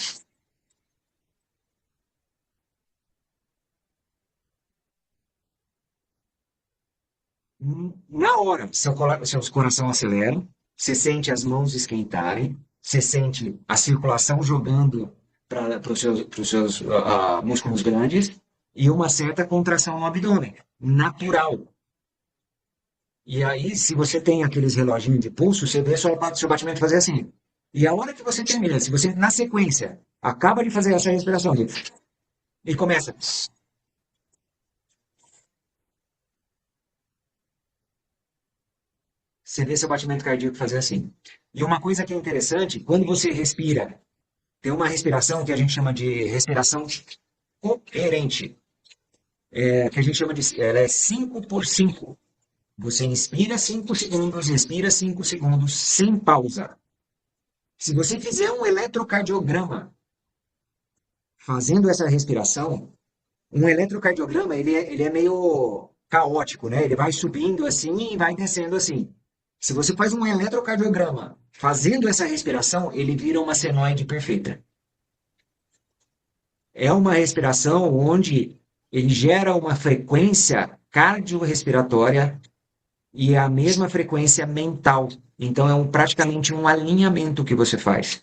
Na hora, seu coração acelera, você sente as mãos esquentarem, você sente a circulação jogando para os seus músculos grandes e uma certa contração no abdômen, natural. E aí, se você tem aqueles reloginhos de pulso, você vê seu batimento fazer assim. E a hora que você termina, se você, na sequência, acaba de fazer essa respiração e começa, você vê seu batimento cardíaco fazer assim. E uma coisa que é interessante, quando você respira, tem uma respiração que a gente chama de respiração coerente, que a gente chama de, ela é 5 por 5. Você inspira 5 segundos, expira 5 segundos, sem pausa. Se você fizer um eletrocardiograma fazendo essa respiração, um eletrocardiograma, ele é meio caótico, né? Ele vai subindo assim e vai descendo assim. Se você faz um eletrocardiograma fazendo essa respiração, ele vira uma senoide perfeita. É uma respiração onde ele gera uma frequência cardiorrespiratória e é a mesma frequência mental. Então é praticamente um alinhamento que você faz.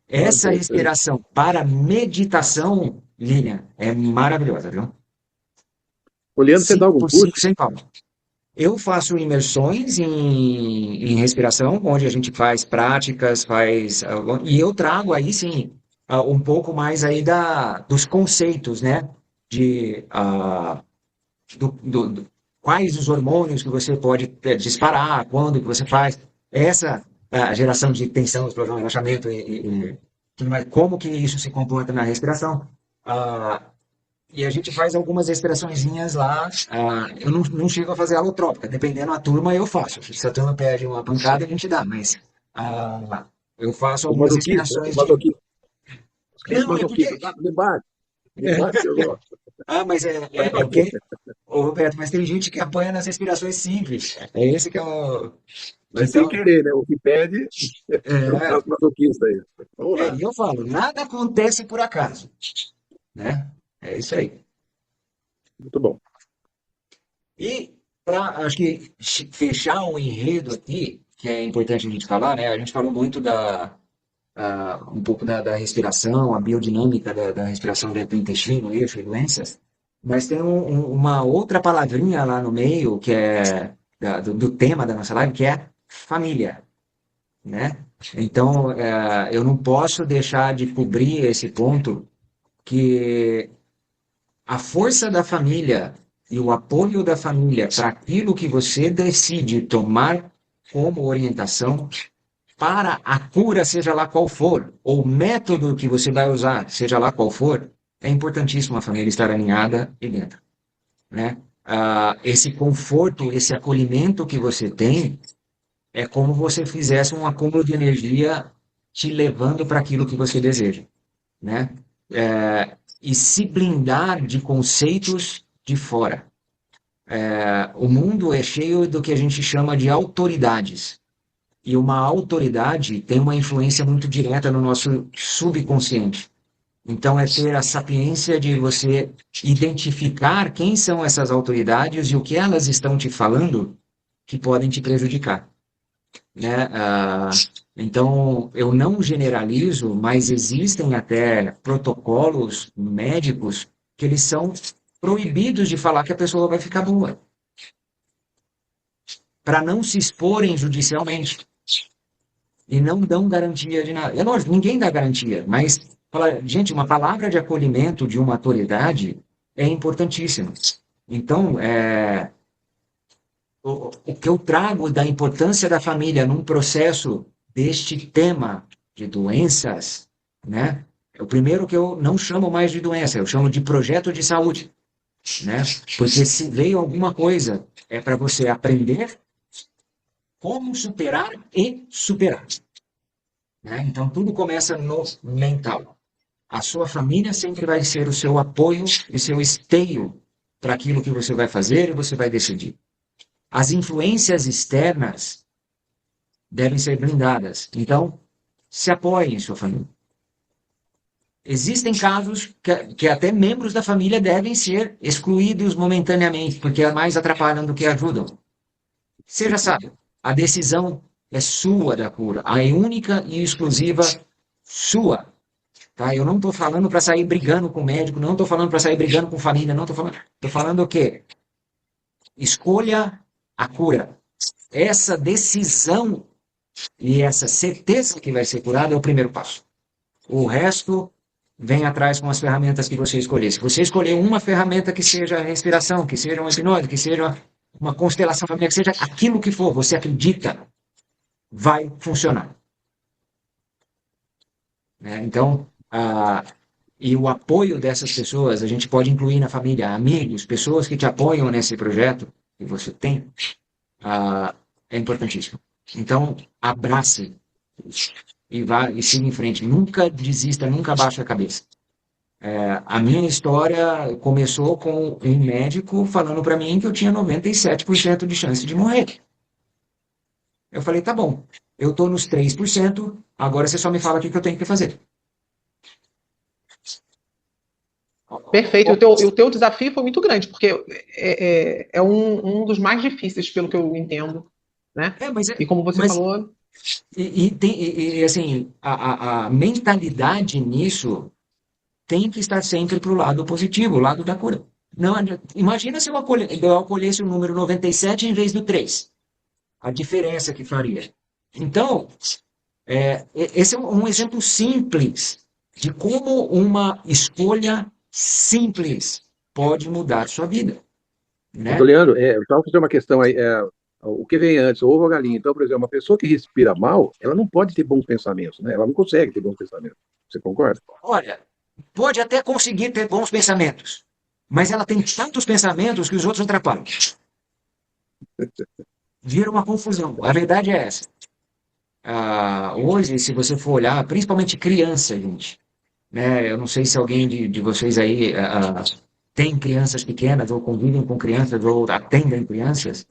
Essa interessante. respiração para meditação, Lilian, é maravilhosa, viu? Olhando, você dá 5 algum por 5 curso? sem pausa. Eu faço imersões em respiração, onde a gente faz práticas, e eu trago aí sim um pouco mais aí dos conceitos, né? De quais os hormônios que você pode disparar, quando que você faz essa geração de tensão, explosão, relaxamento e tudo mais, como que isso se comporta na respiração. Ah, e a gente faz algumas respiraçõezinhas lá. Eu não chego a fazer alotrópica, dependendo da turma eu faço. Se a turma pede uma pancada, a gente dá, mas eu faço O algumas masoquista, né? respirações O de. masoquista. Os crentes Não, é masoquistas. porque. Tá? Debate. Debate que eu gosto. Mas Pode é bater. porque. Ô, Roberto, mas tem gente que apanha nas respirações simples. É esse que é o. Mas sem Então, querer, né? O que pede é o é, caso masoquista aí. Vamos lá. e eu falo, nada acontece por acaso, né? É isso aí. Muito bom. E para, acho que fechar o enredo aqui, que é importante a gente falar, né? A gente falou muito um pouco da respiração, a biodinâmica da respiração dentro do intestino, eixo e doenças, mas tem uma outra palavrinha lá no meio, que é do tema da nossa live, que é família, né? Então, eu não posso deixar de cobrir esse ponto que a força da família e o apoio da família para aquilo que você decide tomar como orientação para a cura, seja lá qual for, ou o método que você vai usar, seja lá qual for, é importantíssimo a família estar alinhada e dentro, né? Esse conforto, esse acolhimento que você tem, é como você fizesse um acúmulo de energia te levando para aquilo que você deseja, né? E se blindar de conceitos de fora. O mundo é cheio do que a gente chama de autoridades. E uma autoridade tem uma influência muito direta no nosso subconsciente. Então, é ter a sapiência de você identificar quem são essas autoridades e o que elas estão te falando que podem te prejudicar, né? Então, eu não generalizo, mas existem até protocolos médicos que eles são proibidos de falar que a pessoa vai ficar boa, para não se exporem judicialmente. E não dão garantia de nada. É lógico, ninguém dá garantia, mas, gente, uma palavra de acolhimento de uma autoridade é importantíssima. Então, o que eu trago da importância da família num processo deste tema de doenças, né? É o primeiro que eu não chamo mais de doença, eu chamo de projeto de saúde, né? Porque se veio alguma coisa, é para você aprender como superar e superar, né? Então, tudo começa no mental. A sua família sempre vai ser o seu apoio e seu esteio para aquilo que você vai fazer e você vai decidir. As influências externas devem ser blindadas. Então, se apoie em sua família. Existem casos que até membros da família devem ser excluídos momentaneamente, porque mais atrapalham do que ajudam. Seja sábio, a decisão é sua da cura, a única e exclusiva sua. Tá? Eu não estou falando para sair brigando com o médico, não estou falando para sair brigando com família, não estou falando. Estou falando o quê? Escolha a cura. Essa decisão e essa certeza que vai ser curado é o primeiro passo. O resto vem atrás com as ferramentas que você escolher. Se você escolher uma ferramenta que seja a respiração, que seja uma hipnose, que seja uma constelação familiar, que seja aquilo que for, você acredita, vai funcionar. Né? Então, e o apoio dessas pessoas, a gente pode incluir na família, amigos, pessoas que te apoiam nesse projeto que você tem, é importantíssimo. Então, abrace e vá e siga em frente. Nunca desista, nunca baixe a cabeça. A minha história começou com um médico falando para mim que eu tinha 97% de chance de morrer. Eu falei, tá bom, eu estou nos 3%, agora você só me fala o que eu tenho que fazer. Perfeito. E o teu desafio foi muito grande, porque é um dos mais difíceis, pelo que eu entendo, né? E como você falou... assim, a mentalidade nisso tem que estar sempre para o lado positivo, o lado da cura. Não, imagina se eu acolhesse o número 97 em vez do 3. A diferença que faria. Então, esse é um exemplo simples de como uma escolha simples pode mudar sua vida. Né? Leandro, só fazer uma questão aí. O que vem antes, o ovo ou a galinha? Então, por exemplo, uma pessoa que respira mal, ela não pode ter bons pensamentos, né? Ela não consegue ter bons pensamentos. Você concorda? Olha, pode até conseguir ter bons pensamentos, mas ela tem tantos pensamentos que os outros atrapalham. Vira uma confusão. A verdade é essa. Hoje, se você for olhar, principalmente criança, gente, né? Eu não sei se alguém de vocês aí tem crianças pequenas, ou convivem com crianças, ou atendem crianças.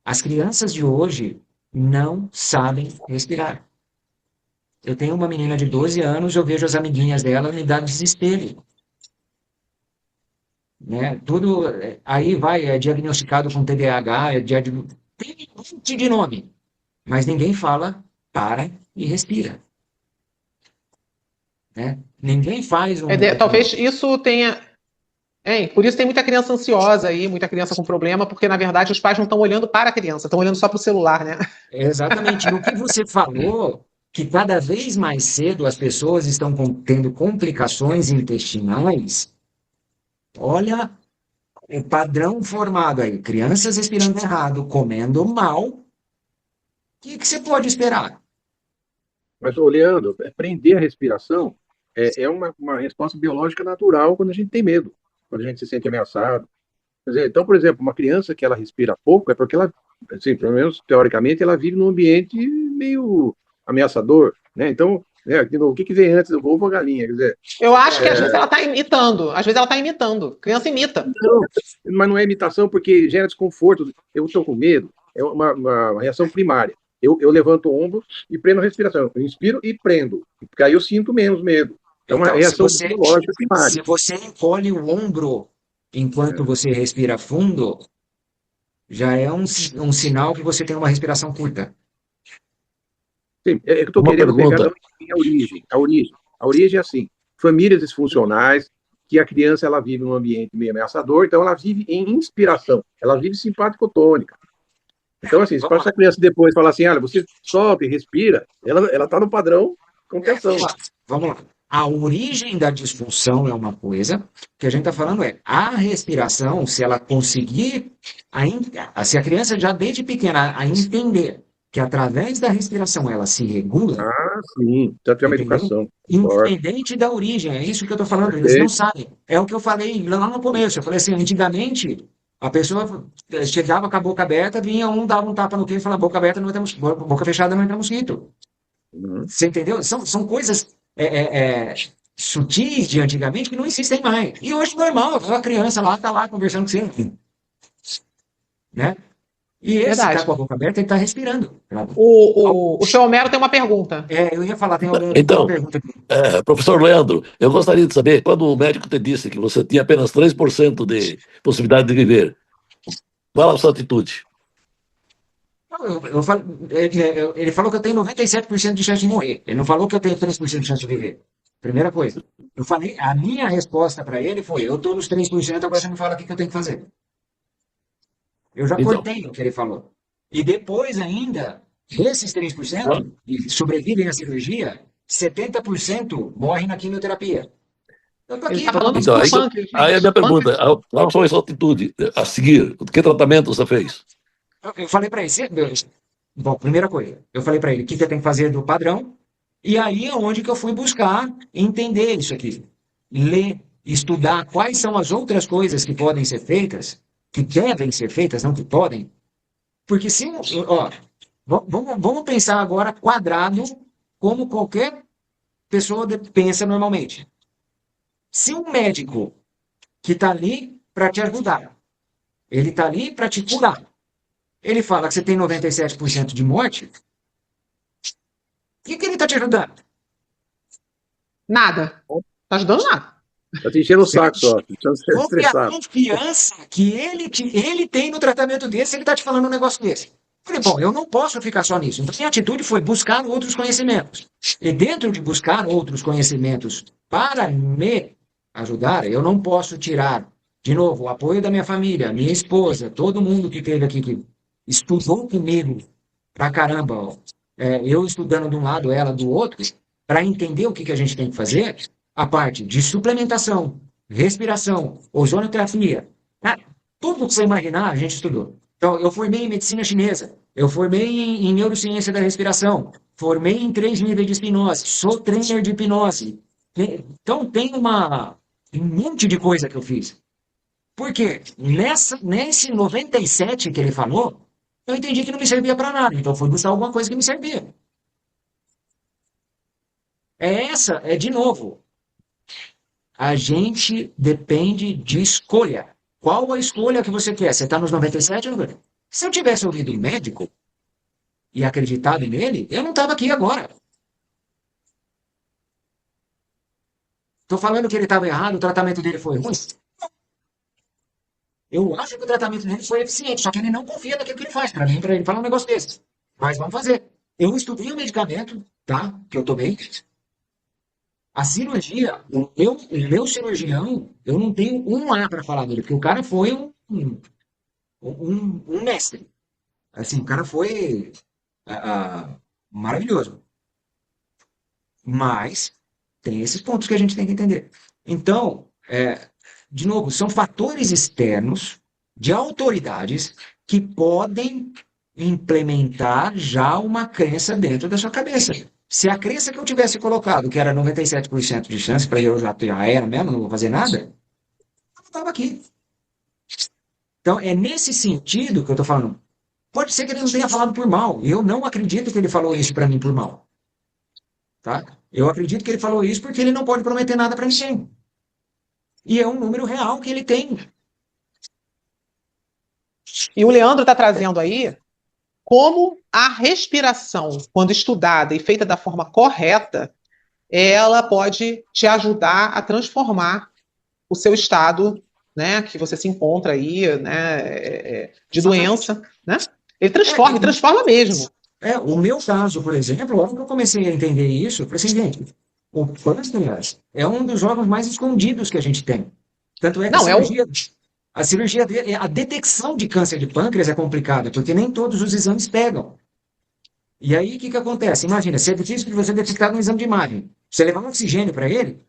As crianças de hoje não sabem respirar. Eu tenho uma menina de 12 anos, eu vejo as amiguinhas dela me dar desespero. Né? Tudo aí é diagnosticado com TDAH, tem um monte de nome, mas ninguém fala, para e respira. Né? Ninguém faz talvez isso tenha... por isso tem muita criança ansiosa aí, muita criança com problema, porque na verdade os pais não estão olhando para a criança, estão olhando só para o celular, né? Exatamente. No que você falou, que cada vez mais cedo as pessoas estão tendo complicações intestinais, olha o padrão formado aí. Crianças respirando errado, comendo mal. O que você pode esperar? Mas, ô, Leandro, prender a respiração é uma resposta biológica natural quando a gente tem medo, quando a gente se sente ameaçado. Quer dizer, então, por exemplo, uma criança que ela respira pouco é porque ela, assim, pelo menos teoricamente, ela vive num ambiente meio ameaçador, né? Então, de novo, o que vem antes, o ovo ou a galinha? Quer dizer, Eu acho que às vezes ela está imitando. Às vezes ela está imitando. Criança imita. não, mas não é imitação porque gera desconforto. Eu estou com medo, é uma reação primária. Eu levanto o ombro e prendo a respiração. Eu inspiro e prendo, porque aí eu sinto menos medo. É uma Então, reação biológica primária. se você encolhe o ombro enquanto você respira fundo, já é um sinal que você tem uma respiração curta. Sim, é que eu estou Uma querendo pegar pergunta. a origem. A origem é assim: famílias disfuncionais, que a criança ela vive num ambiente meio ameaçador, então ela vive em inspiração, ela vive simpático-tônica. Então, assim, se Vamos lá. essa criança depois falar assim, olha, você solta e respira, ela está no padrão contenção. Vamos lá. A origem da disfunção é uma coisa, que a gente está falando a respiração, se ela conseguir, se a criança já desde pequena a entender que através da respiração ela se regula, Ah, sim, tanto é uma entendeu? educação. Concordo. Independente da origem, é isso que eu estou falando, eles não Perfeito. sabem. É o que eu falei lá no começo, eu falei assim, antigamente a pessoa chegava com a boca aberta, vinha um, dava um tapa no queixo e falava, boca aberta não entra mosquito, boca fechada não entra mosquito. Uhum. Você entendeu? São coisas sutis de antigamente que não existem mais. E hoje normal, a criança lá está lá conversando com você, né? E esse está Verdade. com a boca aberta, ele está respirando. O seu Homero tem uma pergunta. Eu ia falar, tem uma Então, pergunta aqui. professor Leandro, eu gostaria de saber, quando o médico te disse que você tinha apenas 3% de possibilidade de viver, qual a sua atitude? Ele falou que eu tenho 97% de chance de morrer. Ele não falou que eu tenho 3% de chance de viver. Primeira coisa. Eu falei, a minha resposta para ele foi: eu estou nos 3%, agora você me fala o que eu tenho que fazer. Eu já Então, cortei o que ele falou. E depois ainda, desses 3% que sobrevivem à cirurgia, 70% morrem na quimioterapia. Eu estou Ele aqui está falando falando então do aí, isso. pâncreas, aí a gente. minha pergunta, Pâncreas. qual foi a sua atitude a seguir? Que tratamento você fez? Eu falei para ele, bom, primeira coisa, eu falei para ele o que você tem que fazer do padrão, e aí é onde que eu fui buscar entender isso aqui. Ler, estudar quais são as outras coisas que podem ser feitas, que devem ser feitas, não que podem. Porque se, ó, vamos pensar agora quadrado como qualquer pessoa pensa normalmente. Se um médico que está ali para te ajudar, ele está ali para te curar, ele fala que você tem 97% de morte, o que ele está te ajudando? Nada. Tá ajudando nada. Está te enchendo o saco só, deixando você Qual que é a estressado. confiança que ele tem no tratamento desse se ele está te falando um negócio desse? Eu falei, bom, eu não posso ficar só nisso. Então, minha atitude foi buscar outros conhecimentos. E dentro de buscar outros conhecimentos para me ajudar, eu não posso tirar, de novo, o apoio da minha família, minha esposa, todo mundo que esteve aqui, que estudou comigo pra caramba, ó. Eu estudando de um lado, ela do outro, para entender o que a gente tem que fazer, a parte de suplementação, respiração, ozonoterapia, né? Tudo que você imaginar, a gente estudou. Então, eu formei em medicina chinesa, eu formei em neurociência da respiração, formei em 3 níveis de hipnose, sou trainer de hipnose. Então, tem um monte de coisa que eu fiz. Por quê? Nesse 97 que ele falou, eu entendi que não me servia para nada, então fui buscar alguma coisa que me servia. De novo, a gente depende de escolha. Qual a escolha que você quer? Você está nos 97 ou não? Se eu tivesse ouvido um médico e acreditado nele, eu não estava aqui agora. Estou falando que ele estava errado, o tratamento dele foi ruim. Eu acho que o tratamento dele foi eficiente, só que ele não confia naquilo que ele faz. Para mim, para ele falar um negócio desse. Mas vamos fazer. Eu estudei o medicamento, tá? Que eu tomei. A cirurgia, o meu cirurgião, eu não tenho um A para falar dele, porque o cara foi um mestre. Assim, o cara foi maravilhoso. Mas tem esses pontos que a gente tem que entender. Então, de novo, são fatores externos de autoridades que podem implementar já uma crença dentro da sua cabeça. Se a crença que eu tivesse colocado, que era 97% de chance, para eu já era mesmo, não vou fazer nada, eu não estava aqui. Então, é nesse sentido que eu estou falando. Pode ser que ele não tenha falado por mal. Eu não acredito que ele falou isso para mim por mal. Tá? Eu acredito que ele falou isso porque ele não pode prometer nada para ninguém. E é um número real que ele tem. E o Leandro está trazendo aí como a respiração, quando estudada e feita da forma correta, ela pode te ajudar a transformar o seu estado, né, que você se encontra aí, né, de doença, né? Ele transforma mesmo. O meu caso, por exemplo, logo que eu comecei a entender isso, eu falei assim, gente, o pâncreas é um dos órgãos mais escondidos que a gente tem. Tanto é que Não, a cirurgia dele, a detecção de câncer de pâncreas é complicada, porque nem todos os exames pegam. E aí, o que acontece? Imagina, se é difícil de você detectar no exame de imagem, você levar um oxigênio para ele,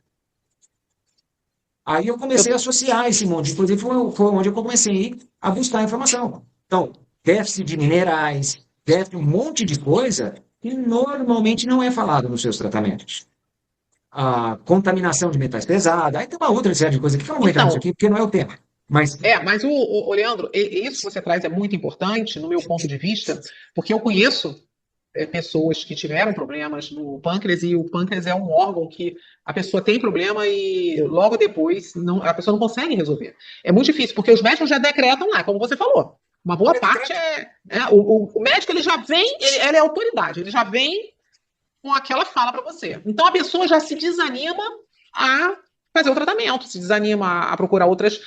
aí eu comecei a associar esse monte, inclusive foi onde eu comecei a buscar informação. Então, déficit de minerais, déficit um monte de coisa que normalmente não é falado nos seus tratamentos. A contaminação de metais pesados, aí tem uma outra série de coisas que eu não vou entrar nisso então, aqui, porque não é o tema. Mas mas o Leandro, isso que você traz é muito importante, no meu ponto de vista, porque eu conheço pessoas que tiveram problemas no pâncreas, e o pâncreas é um órgão que a pessoa tem problema e logo depois a pessoa não consegue resolver. É muito difícil, porque os médicos já decretam lá, como você falou. Uma boa parte o médico ele já vem, ele é autoridade, ele já vem com aquela fala para você. Então a pessoa já se desanima a fazer o tratamento, se desanima a procurar outras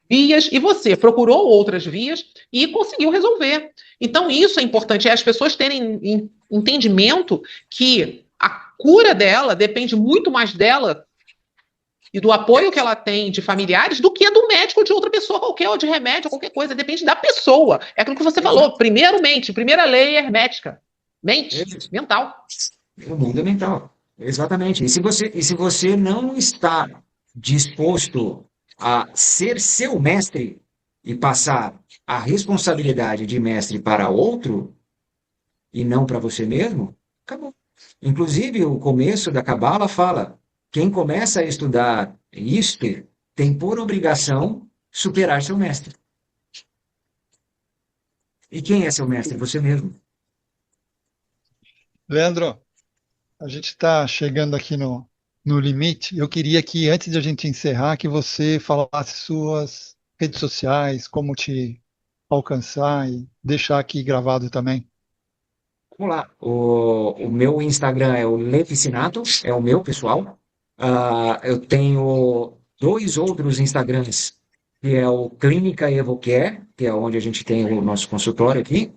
vias, e você procurou outras vias e conseguiu resolver. Então isso é importante, é as pessoas terem entendimento que a cura dela depende muito mais dela e do apoio que ela tem de familiares do que do médico ou de outra pessoa qualquer, ou de remédio, ou qualquer coisa. Depende da pessoa. É aquilo que você falou. Primeiro, mente. Primeira lei hermética. Mente. Mental. o mundo é mental. Exatamente. E se você não está disposto a ser seu mestre e passar a responsabilidade de mestre para outro e não para você mesmo, acabou. Inclusive, o começo da Cabala fala: quem começa a estudar isto tem por obrigação superar seu mestre. E quem é seu mestre? Você mesmo. Leandro, a gente está chegando aqui no limite. Eu queria que, antes de a gente encerrar, que você falasse suas redes sociais, como te alcançar e deixar aqui gravado também. Vamos lá. O meu Instagram é o Leficinato, é o meu pessoal. Eu tenho dois outros Instagrams, que é o Clínica Evocare, que é onde a gente tem o nosso consultório aqui.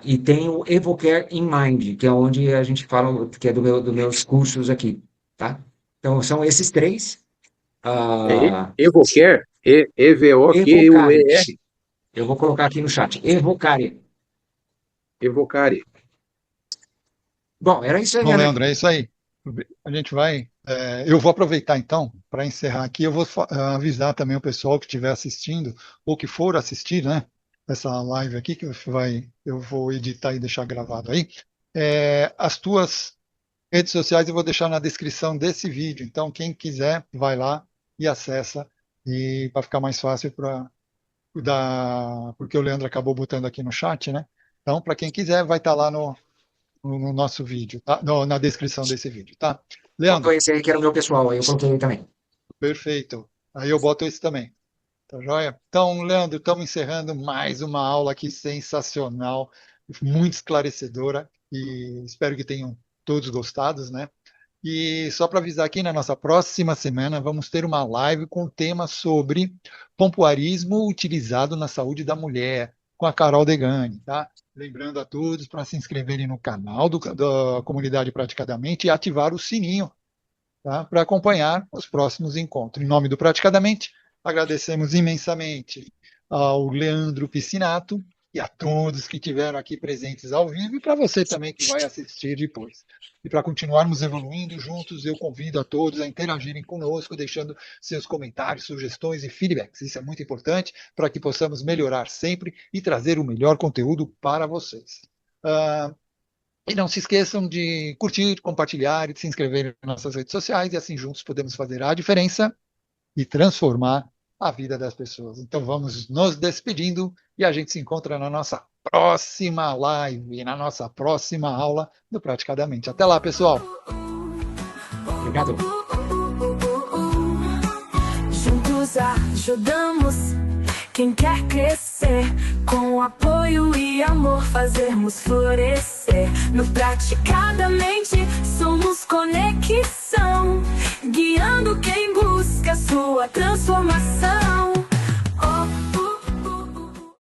E tem o Evocare in Mind, que é onde a gente fala, que é dos meus cursos aqui, tá? Então, são esses três. Ah, Evocare, Evocare. Evoquer, Eu vou colocar aqui no chat. Evocare. Evocare. Bom, era isso aí, Bom, André. Leandro, é isso aí. A gente vai. Eu vou aproveitar então para encerrar aqui. Eu vou avisar também o pessoal que estiver assistindo ou que for assistir, né? Essa live aqui eu vou editar e deixar gravado aí. As tuas redes sociais eu vou deixar na descrição desse vídeo. Então, quem quiser, vai lá e acessa e vai ficar mais fácil porque o Leandro acabou botando aqui no chat, né? Então, para quem quiser, vai estar lá no nosso vídeo, tá? Na descrição desse vídeo, tá? Botou Leandro, esse aí que era o meu pessoal, aí eu coloquei ele também. perfeito. Aí eu boto esse também, tá joia? Então, Leandro, estamos encerrando mais uma aula aqui sensacional, muito esclarecedora, e espero que tenham todos gostado, né? E só para avisar aqui, na nossa próxima semana vamos ter uma live com o tema sobre pompoarismo utilizado na saúde da mulher, com a Carol Degani, tá? Lembrando a todos para se inscreverem no canal da Comunidade Praticadamente e ativar o sininho, tá? Para acompanhar os próximos encontros. Em nome do Praticadamente, agradecemos imensamente ao Leandro Piscinato e a todos que estiveram aqui presentes ao vivo e para você também que vai assistir depois. E para continuarmos evoluindo juntos, eu convido a todos a interagirem conosco, deixando seus comentários, sugestões e feedbacks. Isso é muito importante para que possamos melhorar sempre e trazer o melhor conteúdo para vocês. E não se esqueçam de curtir, compartilhar e de se inscrever nas nossas redes sociais, e assim juntos podemos fazer a diferença e transformar a vida das pessoas. Então vamos nos despedindo e a gente se encontra na nossa próxima live, na nossa próxima aula do Praticadamente. Até lá, pessoal! Obrigado. Juntos ajudamos quem quer crescer, com apoio e amor fazermos florescer. No Praticadamente somos conexão, guiando quem busca sua transformação.